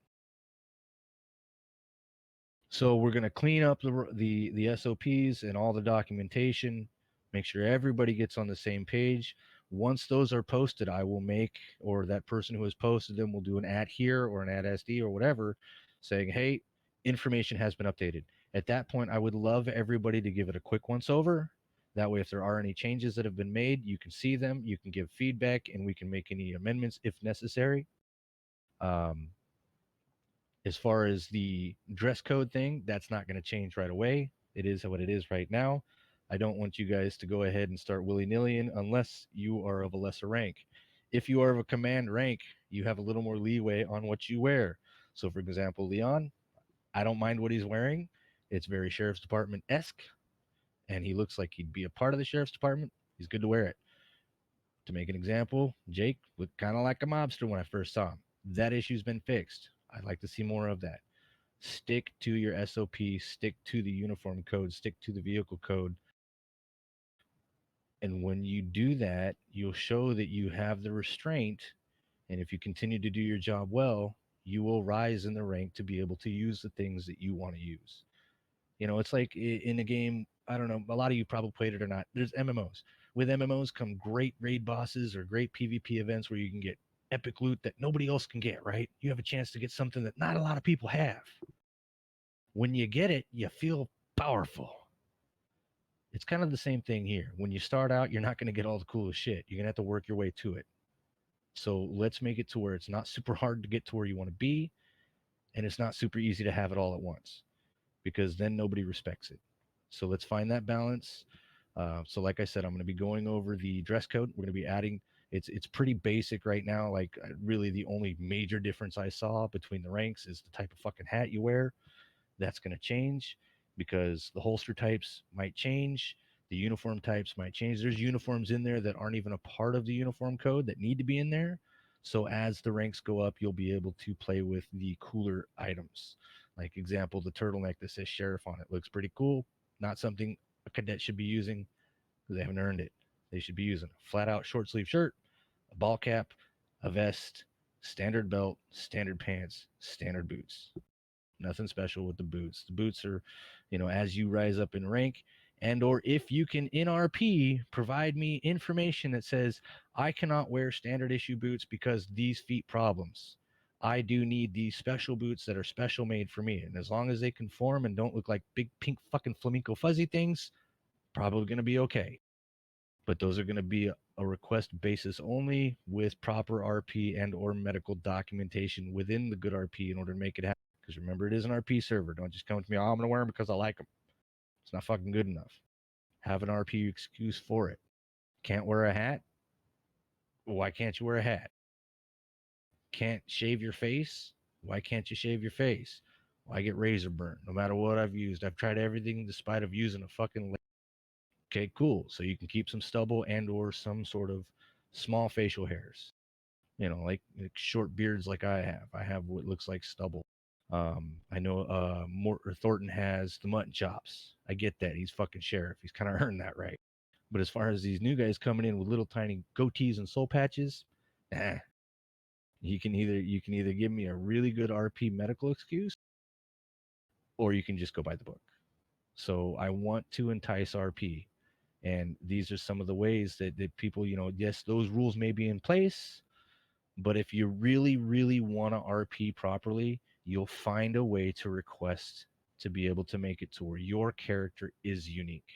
So we're going to clean up the SOPs and all the documentation, make sure everybody gets on the same page. Once those are posted, I will make, or that person who has posted them will do an @ here or an @ SD or whatever, saying, hey, information has been updated. At that point, I would love everybody to give it a quick once over. That way, if there are any changes that have been made, you can see them, you can give feedback, and we can make any amendments if necessary. As far as the dress code thing, that's not going to change right away. It is what it is right now. I don't want you guys to go ahead and start willy-nilly unless you are of a lesser rank. If you are of a command rank, you have a little more leeway on what you wear. So, for example, Leon, I don't mind what he's wearing. It's very Sheriff's Department-esque, and he looks like he'd be a part of the Sheriff's Department. He's good to wear it. To make an example, Jake looked kind of like a mobster when I first saw him. That issue's been fixed. I'd like to see more of that. Stick to your SOP, stick to the uniform code, stick to the vehicle code. And when you do that, you'll show that you have the restraint. And if you continue to do your job well, you will rise in the rank to be able to use the things that you want to use. You know, it's like in a game, I don't know, a lot of you probably played it or not. There's MMOs. With MMOs come great raid bosses or great PvP events where you can get epic loot that nobody else can get, right? You have a chance to get something that not a lot of people have. When you get it, you feel powerful. It's kind of the same thing here. When you start out, you're not going to get all the coolest shit. You're going to have to work your way to it. So let's make it to where it's not super hard to get to where you want to be, and it's not super easy to have it all at once, because then nobody respects it. So let's find that balance. So like I said, I'm going to be going over the dress code. We're going to be adding, it's pretty basic right now. Like really the only major difference I saw between the ranks is the type of fucking hat you wear. That's going to change because the holster types might change. The uniform types might change. There's uniforms in there that aren't even a part of the uniform code that need to be in there. So as the ranks go up, you'll be able to play with the cooler items. Like example, the turtleneck that says sheriff on it looks pretty cool. Not something a cadet should be using because they haven't earned it. They should be using a flat out short sleeve shirt, a ball cap, a vest, standard belt, standard pants, standard boots. Nothing special with the boots. The boots are, as you rise up in rank, and or if you can in RP provide me information that says I cannot wear standard issue boots because these feet problems. I do need these special boots that are special made for me. And as long as they conform and don't look like big pink fucking flamenco fuzzy things, probably going to be okay. But those are going to be a request basis only with proper RP and or medical documentation within the good RP in order to make it happen. Because remember, it is an RP server. Don't just come to me, oh, I'm going to wear them because I like them. It's not fucking good enough. Have an RP excuse for it. Can't wear a hat? Why can't you wear a hat? Can't shave your face? Why can't you shave your face? Why get razor burn? No matter what I've used. I've tried everything despite of using a fucking... Okay, cool. So you can keep some stubble and or some sort of small facial hairs. Like short beards like I have. I have what looks like stubble. I know Thornton has the mutton chops. I get that. He's fucking sheriff. He's kind of earned that right. But as far as these new guys coming in with little tiny goatees and soul patches, you can either give me a really good RP medical excuse, or you can just go by the book. So I want to entice RP. And these are some of the ways that people, yes, those rules may be in place, but if you really, really want to RP properly, you'll find a way to request to be able to make it to where your character is unique.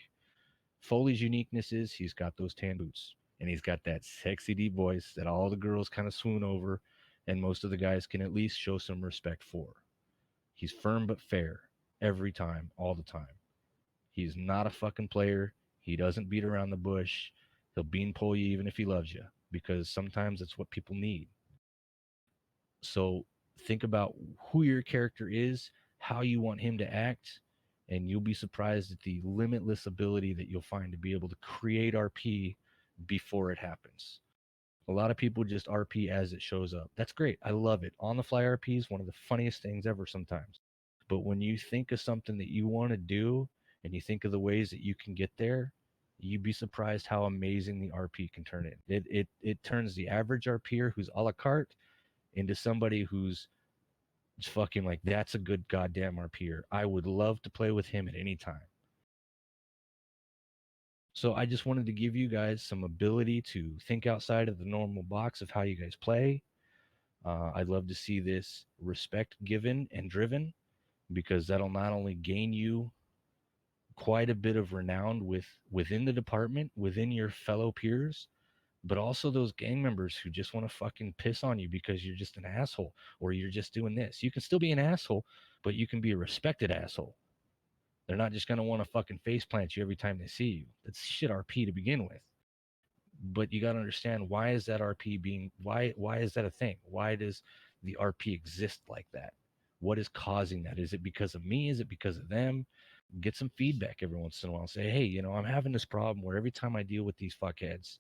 Foley's uniqueness is he's got those tan boots and he's got that sexy deep voice that all the girls kind of swoon over and most of the guys can at least show some respect for. He's firm but fair every time, all the time. He's not a fucking player. He doesn't beat around the bush. He'll beanpole you even if he loves you, because sometimes it's what people need. So think about who your character is, how you want him to act, and you'll be surprised at the limitless ability that you'll find to be able to create RP before it happens. A lot of people just RP as it shows up. That's great. I love it. On the fly RP is one of the funniest things ever sometimes. But when you think of something that you want to do and you think of the ways that you can get there, you'd be surprised how amazing the RP can turn in. It turns the average RPer who's a la carte into somebody who's just fucking like, that's a good goddamn RPer. I would love to play with him at any time. So I just wanted to give you guys some ability to think outside of the normal box of how you guys play. I'd love to see this respect given and driven, because that'll not only gain you quite a bit of renown within the department, within your fellow peers, but also those gang members who just want to fucking piss on you because you're just an asshole or you're just doing this. You can still be an asshole, but you can be a respected asshole. They're not just going to want to fucking face plant you every time they see you. That's shit RP to begin with. But you got to understand, why is that RP being, why is that a thing? Why does the RP exist like that? What is causing that? Is it because of me? Is it because of them? Get some feedback every once in a while. Say, hey, I'm having this problem where every time I deal with these fuckheads,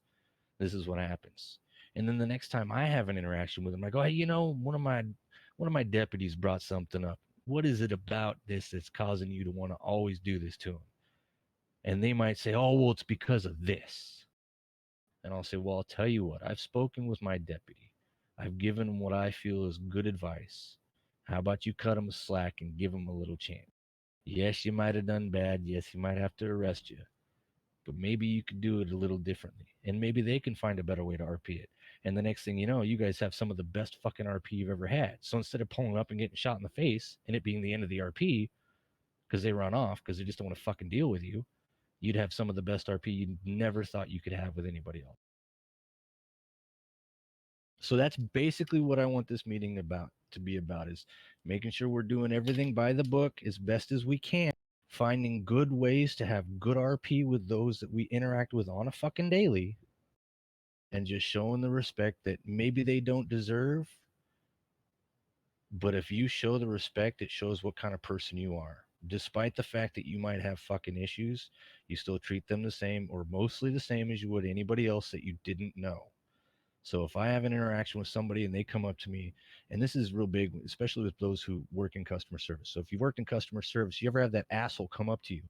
this is what happens. And then the next time I have an interaction with them, I go, hey, one of my deputies brought something up. What is it about this that's causing you to want to always do this to him? And they might say, oh, well, it's because of this. And I'll say, well, I'll tell you what, I've spoken with my deputy. I've given him what I feel is good advice. How about you cut him a slack and give him a little chance? Yes, you might have done bad. Yes, he might have to arrest you. But maybe you could do it a little differently. And maybe they can find a better way to RP it. And the next thing you know, you guys have some of the best fucking RP you've ever had. So instead of pulling up and getting shot in the face and it being the end of the RP because they run off because they just don't want to fucking deal with you, you'd have some of the best RP you never thought you could have with anybody else. So that's basically what I want this meeting to be about, is making sure we're doing everything by the book as best as we can, finding good ways to have good RP with those that we interact with on a fucking daily, and just showing the respect that maybe they don't deserve. But if you show the respect, it shows what kind of person you are. Despite the fact that you might have fucking issues, you still treat them the same or mostly the same as you would anybody else that you didn't know. So if I have an interaction with somebody and they come up to me, and this is real big, especially with those who work in customer service. So if you worked in customer service, you ever have that asshole come up to you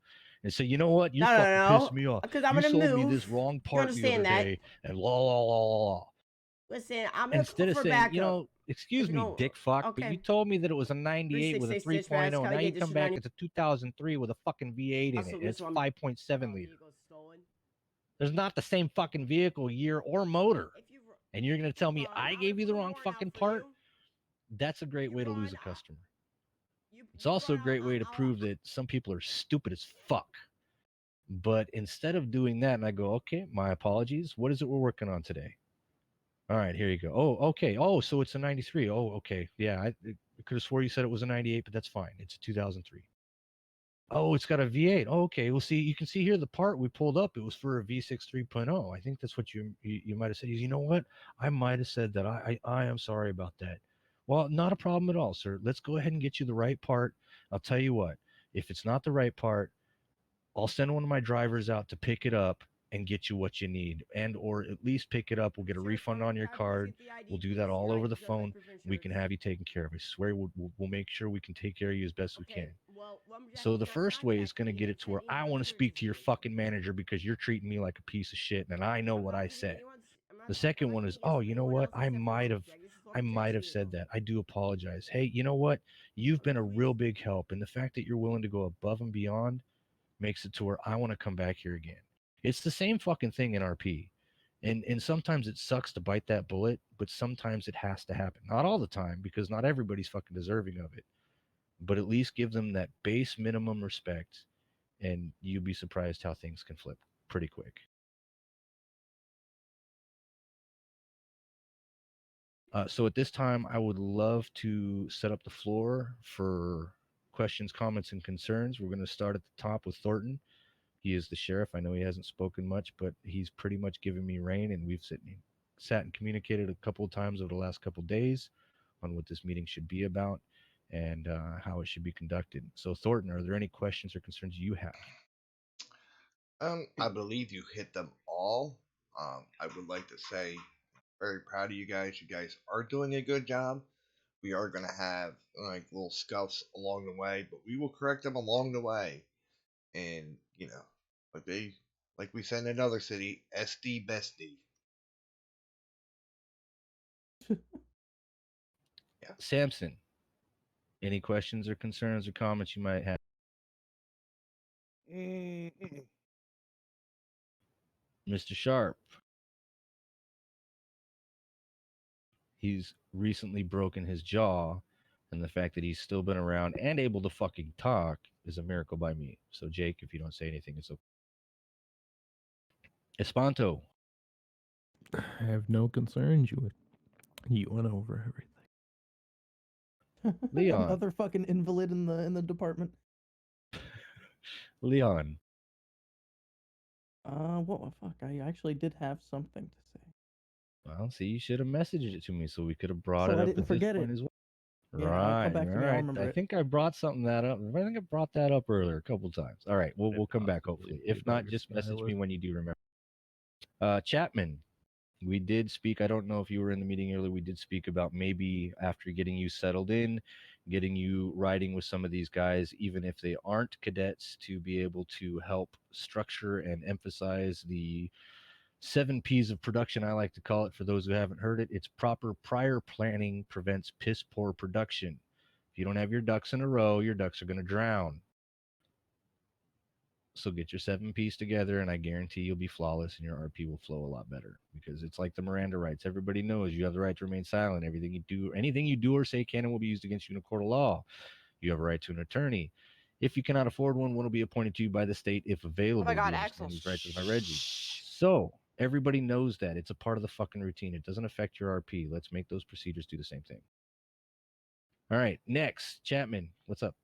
and say, you know what, you fucking pissed me off. Because I'm You gonna sold move. me this wrong part the other understand that? day, and la la la la la. Listen, I'm gonna Instead call of for saying, backup. you know, excuse you me, don't- dick fuck, but okay. you told me that it was a 98 with a 3666 3.0. Raz, Now Cali you Gate come District back, 90. it's a 2003 with a fucking V8 in Also, it, and it's Mr. 5.7 liter. vehicle stolen. There's not the same fucking vehicle, year, or motor. If you ru- And you're going to tell me run, I I'm gave gonna you the put a wrong warrant out fucking for part? you. That's a great You way to lose a run, customer. You It's also a run, great way to prove that some people are stupid as fuck. But instead of doing that, and I go, okay, my apologies. What is it we're working on today? All right, here you go. Oh, okay. Oh, so it's a 93. Oh, okay. Yeah, I could have swore you said it was a 98, but that's fine. It's a 2003. Oh, it's got a V8. Oh, okay. Well, see, you can see here the part we pulled up. It was for a V6 3.0. I think that's what you might have said. You know what? I might have said that. I am sorry about that. Well, not a problem at all, sir. Let's go ahead and get you the right part. I'll tell you what. If it's not the right part, I'll send one of my drivers out to pick it up and get you what you need, and or at least pick it up. We'll get a refund on your card. We'll do that all over the phone. We can have you taken care of. I swear we'll make sure we can take care of you as best we can. So the first way is going to get it to where I want to speak to your fucking manager because you're treating me like a piece of shit, and I know what I said. The second one is, oh, you know what? I might have said that. I do apologize. Hey, you know what? You've been a real big help, and the fact that you're willing to go above and beyond makes it to where I want to come back here again. It's the same fucking thing in RP. And sometimes it sucks to bite that bullet, but sometimes it has to happen. Not all the time, because not everybody's fucking deserving of it. But at least give them that base minimum respect, and you'd be surprised how things can flip pretty quick. So at this time, I would love to set up the floor for questions, comments, and concerns. We're going to start at the top with Thornton. He is the sheriff. I know he hasn't spoken much, but he's pretty much given me rein, and we've sat and communicated a couple of times over the last couple of days on what this meeting should be about and how it should be conducted. So, Thornton, are there any questions or concerns you have? I believe you hit them all. I would like to say, very proud of you guys. You guys are doing a good job. We are gonna have like little scuffs along the way, but we will correct them along the way. And you know, like we said in another city, SD bestie. Yeah. Samson, any questions or concerns or comments you might have? Mr. Sharp. He's recently broken his jaw, and the fact that he's still been around and able to fucking talk is a miracle by me. So, Jake, if you don't say anything, it's okay. Espanto. I have no concerns. You went over everything. Leon. Another fucking invalid in the department. Leon. What the fuck? I actually did have something to say. Well, see, you should have messaged it to me so we could have brought So it I up didn't at forget this point it. as well. Yeah, it'll Right, come back to me, I'll right. remember I it. think I brought something that up. I think I brought that up earlier a couple times. All right, we'll come back hopefully. If not, just message me when you do remember. Chapman, we did speak. I don't know if you were in the meeting earlier. We did speak about maybe after getting you settled in, getting you riding with some of these guys, even if they aren't cadets, to be able to help structure and emphasize the 7 P's of production, I like to call it. For those who haven't heard it, it's proper prior planning prevents piss poor production. If you don't have your ducks in a row, your ducks are going to drown. So get your 7 piece together, and I guarantee you'll be flawless, and your RP will flow a lot better. Because it's like the Miranda rights. Everybody knows you have the right to remain silent. Anything you do or say can and will be used against you in a court of law. You have a right to an attorney. If you cannot afford one will be appointed to you by the state if available. Oh my God, Do you Axel. understand these rights as my Reggie? So everybody knows that it's a part of the fucking routine. It doesn't affect your RP. Let's make those procedures do the same thing. All right, next, Chapman, what's up?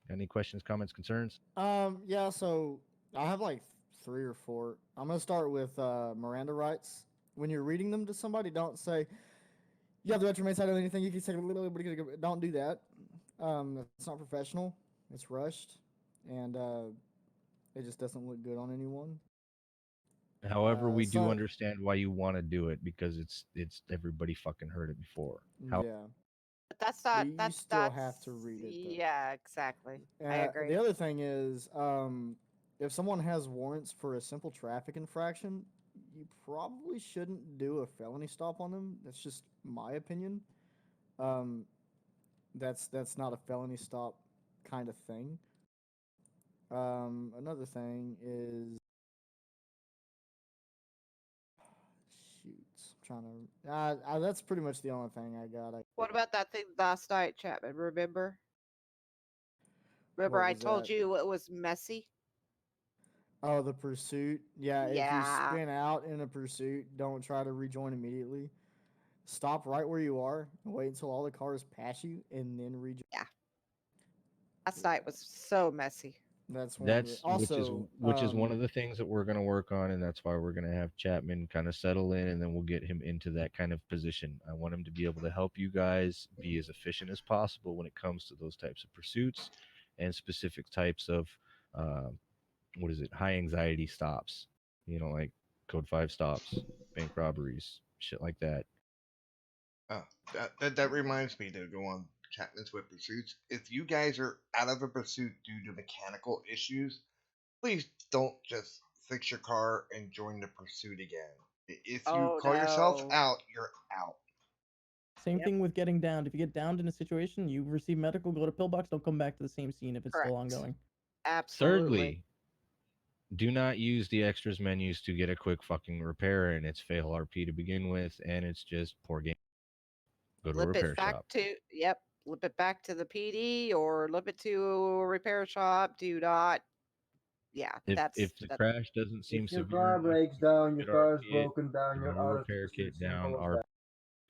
Got any questions, comments, concerns? Yeah, so I have like 3 or 4. I'm gonna start with Miranda rights. When you're reading them to somebody, don't say you have the right to remain silent on anything. You can say don't do that. It's not professional. It's rushed, and it just doesn't look good on anyone. However, we do so- understand why you want to do it because it's everybody fucking heard it before. How Yeah. But that's But not. you That's still that's, have to read it, though. Yeah, exactly. I agree. The other thing is, if someone has warrants for a simple traffic infraction, you probably shouldn't do a felony stop on them. That's just my opinion. That's not a felony stop kind of thing. Another thing is, shoot, I'm trying to. That's pretty much the only thing I got. What about that thing last night, Chapman? Remember? Remember, What I was told that? you it was messy. Oh, the pursuit. Yeah, if you Yeah. spin out in a pursuit, don't try to rejoin immediately. Stop right where you are. Wait until all the cars pass you, and then rejoin. Last night was so messy. That's one. Of the, That's also, which is one of the things that we're going to work on, and that's why we're going to have Chapman kind of settle in, and then we'll get him into that kind of position. I want him to be able to help you guys be as efficient as possible when it comes to those types of pursuits and specific types of high anxiety stops. Like code 5 stops, bank robberies, shit like that. Oh, that reminds me to go on Chapman's with pursuits. If you guys are out of a pursuit due to mechanical issues, please don't just fix your car and join the pursuit again. If you Oh, call yourself no. out, you're out. Same Yep. thing with getting downed. If you get downed in a situation, you receive medical, go to pillbox, don't come back to the same scene if it's still Correct. ongoing. Absolutely. Thirdly, do not use the extras menus to get a quick fucking repair, and it's fail RP to begin with, and it's just poor game. Go to a Flip repair it back shop. to flip it back to the PD or flip it to a repair shop. Do not. Yeah, If the crash doesn't seem If your severe car enough, breaks you down, your get car is RP it, broken down, you you're got a out of the repair kit pursuit. down. Simple as that.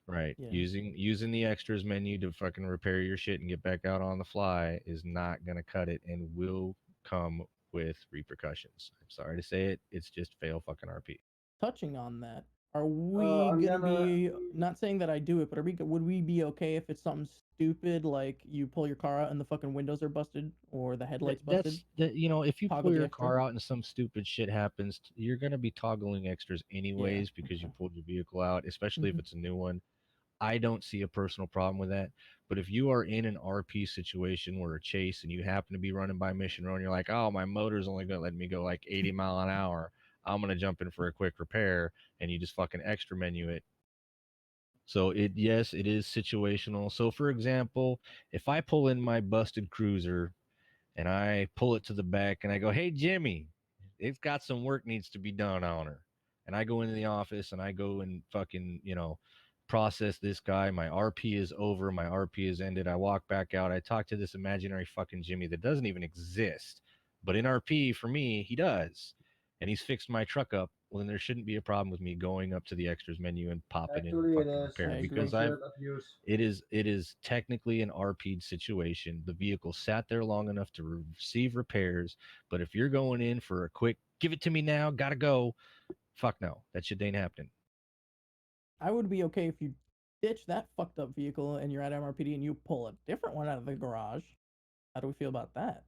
Right. Yeah. Using the extras menu to fucking repair your shit and get back out on the fly is not gonna cut it and will come with repercussions. I'm sorry to say it. It's just fail fucking RP. Touching on that, are we I'm gonna gonna- be not saying that I do it, but would we be okay if it's something stupid like you pull your car out and the fucking windows are busted or the headlights busted? If you Toggle pull the your extra? car out and some stupid shit happens, you're gonna be toggling extras anyways because you okay. pulled your vehicle out, especially if Mhm. it's a new one. I don't see a personal problem with that. But if you are in an RP situation where a chase and you happen to be running by Mission Road and you're like, oh, my motor's only going to let me go like 80 mile an hour, I'm going to jump in for a quick repair, and you just fucking extra menu it. So yes, it is situational. So for example, if I pull in my busted cruiser and I pull it to the back and I go, hey, Jimmy, it's got some work needs to be done on her. And I go into the office and I go and fucking, process this guy. My RP is over. My RP is ended. I walk back out. I talk to this imaginary fucking Jimmy that doesn't even exist. But in RP, for me, he does. And he's fixed my truck up. Well, then there shouldn't be a problem with me going up to the extras menu and popping Actually, in it fucking is. repair I agree. because Considered abuse. it is technically an RP'd situation. The vehicle sat there long enough to receive repairs, but if you're going in for a quick, give it to me now, gotta go, fuck no, that shit ain't happening. I would be okay if you ditch that fucked up vehicle and you're at MRPD and you pull a different one out of the garage. How do we feel about that?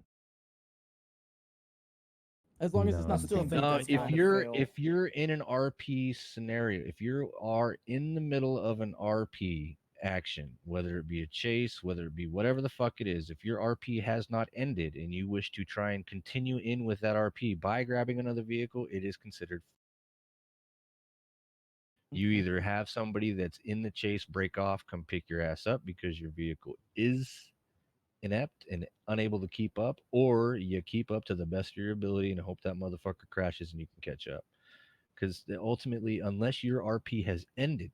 As long as it's No. not the Still same think thing. that's If kind of you're fail. if you're in an RP scenario, if you are in the middle of an RP action, whether it be a chase, whether it be whatever the fuck it is, if your RP has not ended and you wish to try and continue in with that RP by grabbing another vehicle, it is considered. You either have somebody that's in the chase break off, come pick your ass up because your vehicle is inept and unable to keep up, or you keep up to the best of your ability and hope that motherfucker crashes and you can catch up. Because ultimately, unless your RP has ended,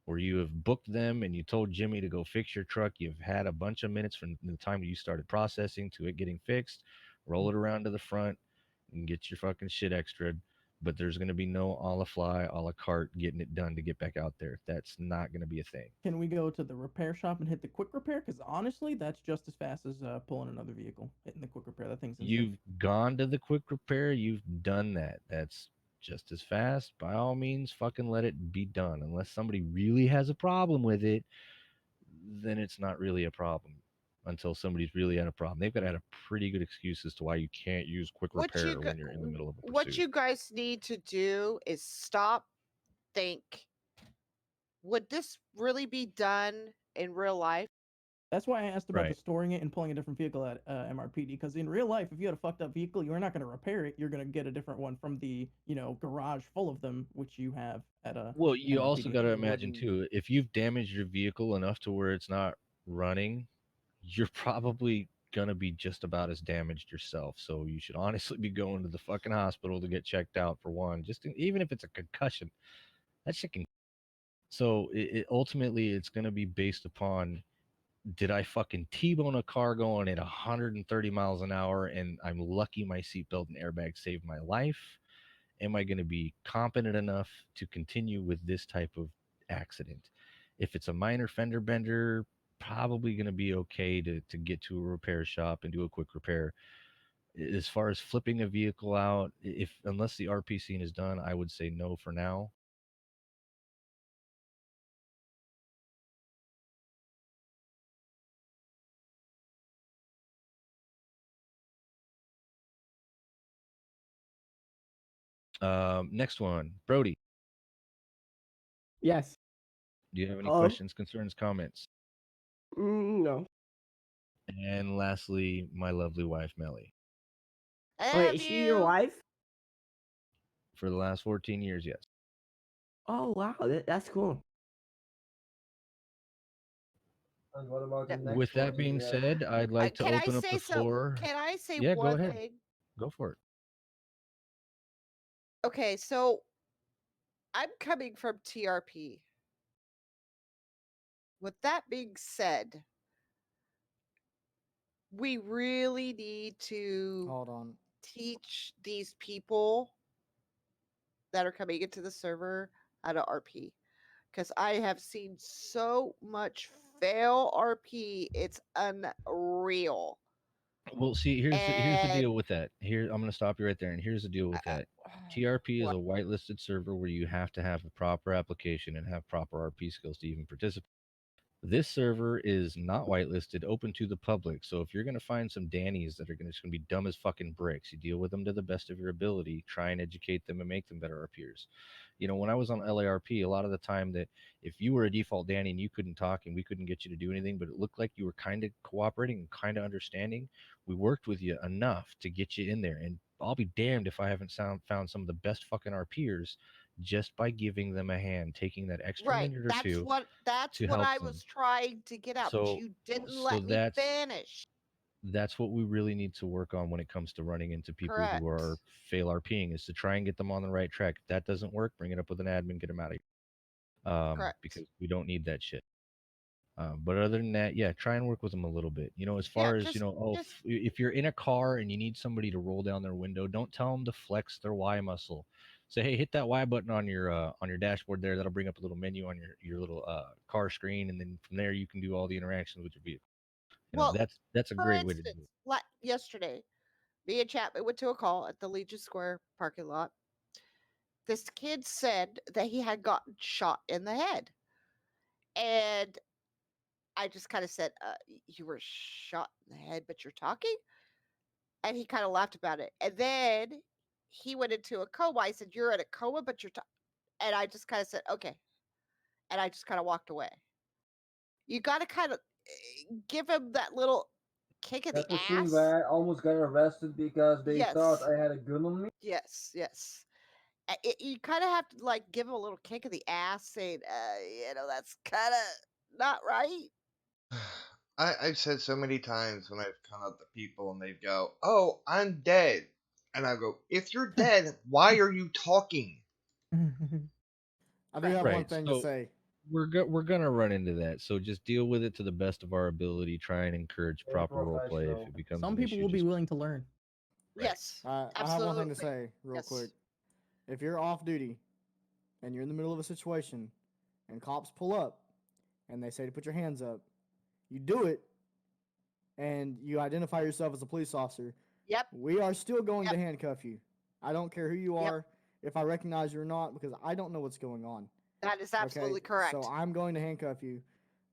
or you have booked them and you told Jimmy to go fix your truck, you've had a bunch of minutes from the time you started processing to it getting fixed, roll it around to the front and get your fucking shit extra. But there's going to be no a la fly, a la carte getting it done to get back out there. That's not going to be a thing. Can we go to the repair shop and hit the quick repair? Because honestly, that's just as fast as pulling another vehicle. Hitting the quick repair, that thing's insane. You've gone to the quick repair, you've done that. That's just as fast. By all means, fucking let it be done. Unless somebody really has a problem with it, then it's not really a problem. Until somebody's really had a problem, they've got to have a pretty good excuse as to why you can't use quick What you repair go- when you're in the middle of a pursuit. What you guys need to do is stop, think, would this really be done in real life? That's why I asked about Right. the storing it and pulling a different vehicle at MRPD. Because in real life, if you had a fucked up vehicle, you're not going to repair it. You're going to get a different one from the garage full of them, which you have at a. Well, you also MRPD. got to imagine too, if you've damaged your vehicle enough to where it's not running, you're probably gonna be just about as damaged yourself. So you should honestly be going to the fucking hospital to get checked out for one. Even if it's a concussion, that shit can. So ultimately it's gonna be based upon, did I fucking T-bone a car going at 130 miles an hour and I'm lucky my seatbelt and airbag saved my life? Am I going to be competent enough to continue with this type of accident? If it's a minor fender bender, probably going to be okay to get to a repair shop and do a quick repair. As far as flipping a vehicle out, unless the RP scene is done, I would say no for now. Next one, Brody. Yes. Do you have any Hello? questions, concerns, comments? No. And lastly, my lovely wife, Melly. Wait, is she your wife? For the last 14 years, yes. Oh wow, that's cool. And what about the next With that one? being Yeah. said, I'd like to Can I open up say the floor. Can I say Yeah, go one ahead. thing? Go for it. Okay, so I'm coming from TRP. With that being said, we really need to Hold on. teach these people that are coming into the server how to RP. Because I have seen so much fail RP, it's unreal. Well, see, here's the And deal with that. Here, I'm going to stop you right there. And here's the deal with that. TRP is a whitelisted server where you have to have a proper application and have proper RP skills to even participate. This server is not whitelisted, open to the public. So if you're going to find some Dannies that are going to be dumb as fucking bricks, you deal with them to the best of your ability, try and educate them and make them better RPers. When I was on LARP, a lot of the time that if you were a default Danny and you couldn't talk and we couldn't get you to do anything, but it looked like you were kind of cooperating and kind of understanding, we worked with you enough to get you in there. And I'll be damned if I haven't found some of the best fucking RPers just by giving them a hand, taking that extra right, minute or that's two what to I help them. was trying to get out, but So, you didn't so let me that's finish. that's what we really need to work on when it comes to running into people Correct. who are fail RPing, is to try and get them on the right track. If that doesn't work, bring it up with an admin, get them out of here. Correct. Because we don't need that shit. But other than that, yeah, try and work with them a little bit. As far as just if you're in a car and you need somebody to roll down their window, don't tell them to flex their Y muscle. Say, hey, hit that Y button on your dashboard there. That'll bring up a little menu on your little car screen, and then from there you can do all the interactions with your vehicle. Well, That's a for great way to do instance, it. yesterday, me and Chapman went to a call at the Legion Square parking lot. This kid said that he had gotten shot in the head. And I just kind of said, you were shot in the head, but you're talking? And he kind of laughed about it. And then he went into a coma. I said, you're in a coma, but you're talking. And I just kind of said, okay. And I just kind of walked away. You got to kind of give him that little kick in That's the the scene ass. where I almost got arrested because they thought Yes. I had a gun on me. Yes, yes. You kind of have to like give him a little kick in the ass, saying, that's kind of not right. I've said so many times when I've come up to people and they go, "Oh, I'm dead," and I go, "If you're dead, why are you talking?" I do have one Right. thing to So say. we're gonna run into that. So just deal with it to the best of our ability. Try and encourage Stay proper role play. If professional. it becomes Some an people issue, will be just willing to learn. Right. Yes. I have one thing to Absolutely. say real Yes. quick. If you're off duty and you're in the middle of a situation and cops pull up and they say to put your hands up, you do it and you identify yourself as a police officer, Yep. we are still going Yep. to handcuff you. I don't care who you Yep. are, if I recognize you or not, because I don't know what's going on. That is absolutely Okay? correct. So I'm going to handcuff you.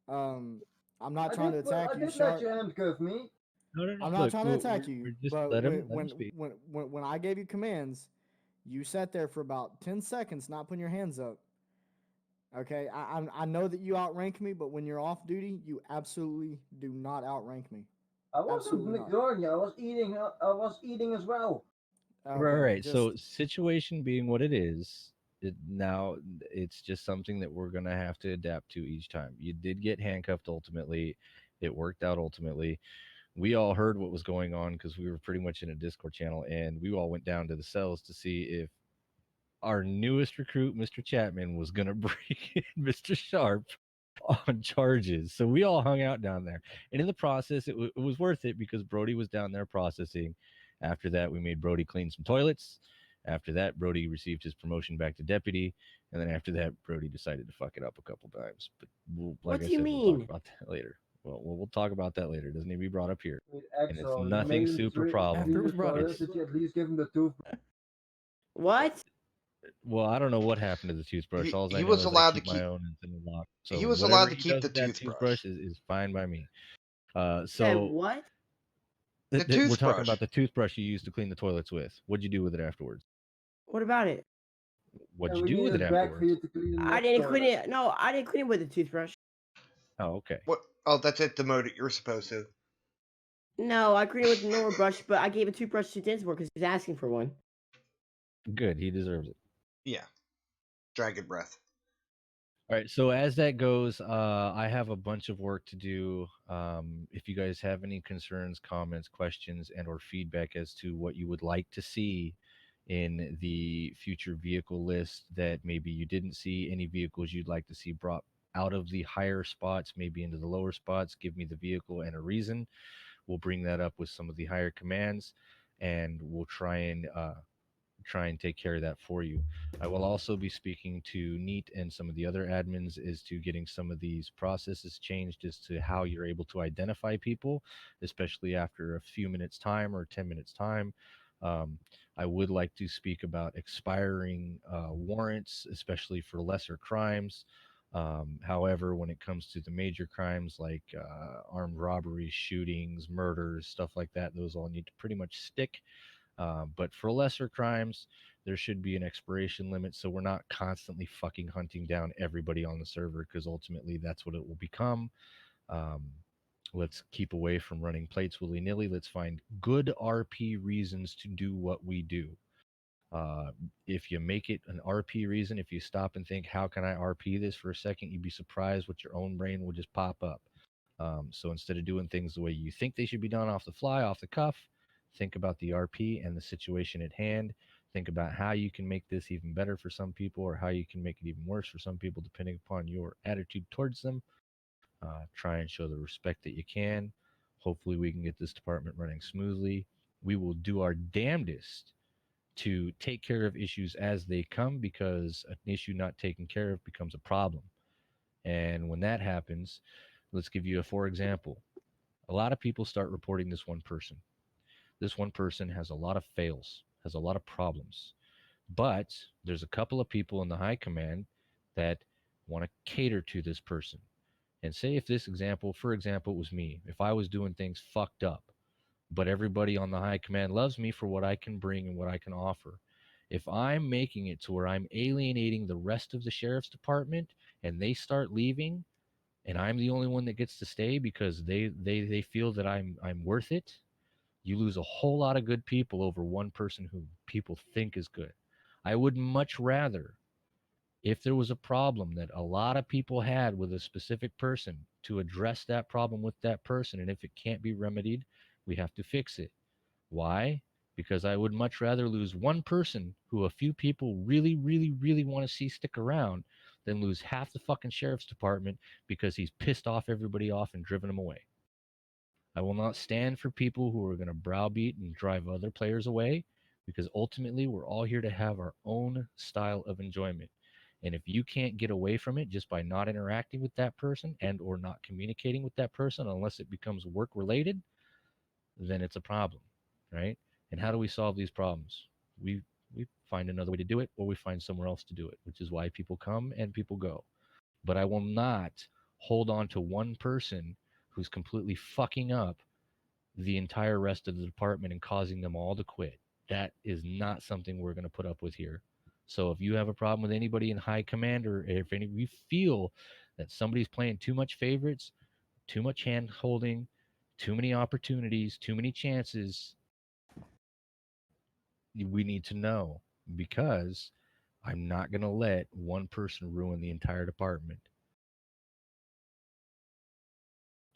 I'm not I trying to did, attack I you, did let Shark. you handcuff me. No. I'm not Look, trying to attack we're you, just but let him speak. when I gave you commands, you sat there for about 10 seconds not putting your hands up. Okay, I know that you outrank me, but when you're off duty, you absolutely do not outrank me. I wasn't Absolutely not. ignoring you. I was eating. I was eating as well. Right, Okay, right. just So situation being what it is, now it's just something that we're gonna have to adapt to each time. You did get handcuffed ultimately. It worked out ultimately. We all heard what was going on because we were pretty much in a Discord channel, and we all went down to the cells to see if our newest recruit, Mr. Chapman, was gonna bring in Mr. Sharp on charges. So we all hung out down there, and in the process, it was worth it because Brody was down there processing. After that, we made Brody clean some toilets. After that, Brody received his promotion back to deputy, and then after that, Brody decided to fuck it up a couple times. But What like I do you said, we'll talk mean? about that later. Well, we'll talk about that later. It doesn't need to be brought up here, With and it's Axel, you nothing made him super After it problem. was brought up. It's Did you at least give him the toothbrush? What? well, I don't know what happened to the toothbrush. All I He know was is I allowed to keep my keep. own and it's in the lock. So He was whatever allowed to he keep does the with that toothbrush. toothbrush is fine by me. Said So what? The we're talking toothbrush. about the toothbrush you used to clean the toilets with. What'd you do with it afterwards? What about it? What'd And you we do need with it it back for afterwards? you to clean the I next didn't clean toilet. it. No, I didn't clean it with a toothbrush. Oh, okay. What? Oh, that's it. Demote it. You're supposed to. No, I cleaned it with a normal brush, but I gave a toothbrush to Dinsmore because he was asking for one. Good. He deserves it. Yeah. Dragon breath. All right. So as that goes, I have a bunch of work to do. If you guys have any concerns, comments, questions, and/or feedback as to what you would like to see in the future vehicle list that maybe you didn't see, any vehicles you'd like to see brought out of the higher spots, maybe into the lower spots, give me the vehicle and a reason. We'll bring that up with some of the higher commands, and we'll try and take care of that for you. I will also be speaking to Neat and some of the other admins as to getting some of these processes changed as to how you're able to identify people, especially after a few minutes time or 10 minutes time. I would like to speak about expiring warrants, especially for lesser crimes. However, when it comes to the major crimes like armed robberies, shootings, murders, stuff like that, those all need to pretty much stick. But for lesser crimes, there should be an expiration limit so we're not constantly fucking hunting down everybody on the server because ultimately that's what it will become. Um, let's keep away from running plates willy nilly. Let's find good RP reasons to do what we do. If you make it an RP reason, if you stop and think, how can I RP this for a second, you'd be surprised what your own brain will just pop up. So instead of doing things the way you think they should be done off the fly, off the cuff, think about the RP and the situation at hand. Think about how you can make this even better for some people or how you can make it even worse for some people, depending upon your attitude towards them. Try and show the respect that you can. Hopefully, we can get this department running smoothly. We will do our damnedest to take care of issues as they come because an issue not taken care of becomes a problem. And when that happens, let's give you a for example. A lot of people start reporting this one person. This one person has a lot of fails, has a lot of problems. But there's a couple of people in the high command that want to cater to this person. And say if this example, for example, it was me, if I was doing things fucked up, but everybody on the high command loves me for what I can bring and what I can offer. If I'm making it to where I'm alienating the rest of the sheriff's department and they start leaving and I'm the only one that gets to stay because they feel that I'm worth it, you lose a whole lot of good people over one person who people think is good. I would much rather if there was a problem that a lot of people had with a specific person, to address that problem with that person. And if it can't be remedied, we have to fix it. Why? Because I would much rather lose one person who a few people really, really, really want to see stick around than lose half the fucking sheriff's department because he's pissed off everybody off and driven them away. I will not stand for people who are going to browbeat and drive other players away, because ultimately we're all here to have our own style of enjoyment. And if you can't get away from it just by not interacting with that person and or not communicating with that person unless it becomes work related, then it's a problem, right? And how do we solve these problems? We find another way to do it, or we find somewhere else to do it, which is why people come and people go. But I will not hold on to one person who's completely fucking up the entire rest of the department and causing them all to quit. That is not something we're going to put up with here. So if you have a problem with anybody in high command, or if any of you feel that somebody's playing too much favorites, too much hand holding, too many opportunities, too many chances, we need to know, because I'm not going to let one person ruin the entire department.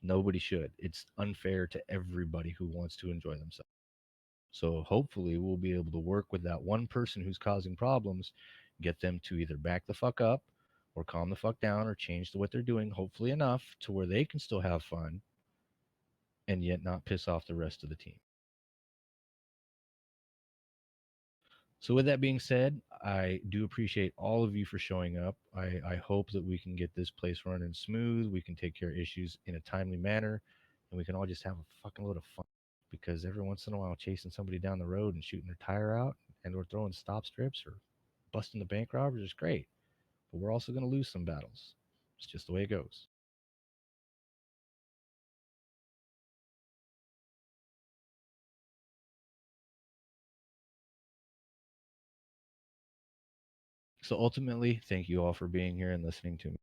Nobody should. It's unfair to everybody who wants to enjoy themselves. So hopefully we'll be able to work with that one person who's causing problems, get them to either back the fuck up or calm the fuck down or change what they're doing, hopefully enough to where they can still have fun and yet not piss off the rest of the team. So with that being said, I do appreciate all of you for showing up. I hope that we can get this place running smooth. We can take care of issues in a timely manner, and we can all just have a fucking load of fun. Because every once in a while, chasing somebody down the road and shooting their tire out, and we're throwing stop strips or busting the bank robbers is great. But we're also going to lose some battles. It's just the way it goes. So ultimately, thank you all for being here and listening to me.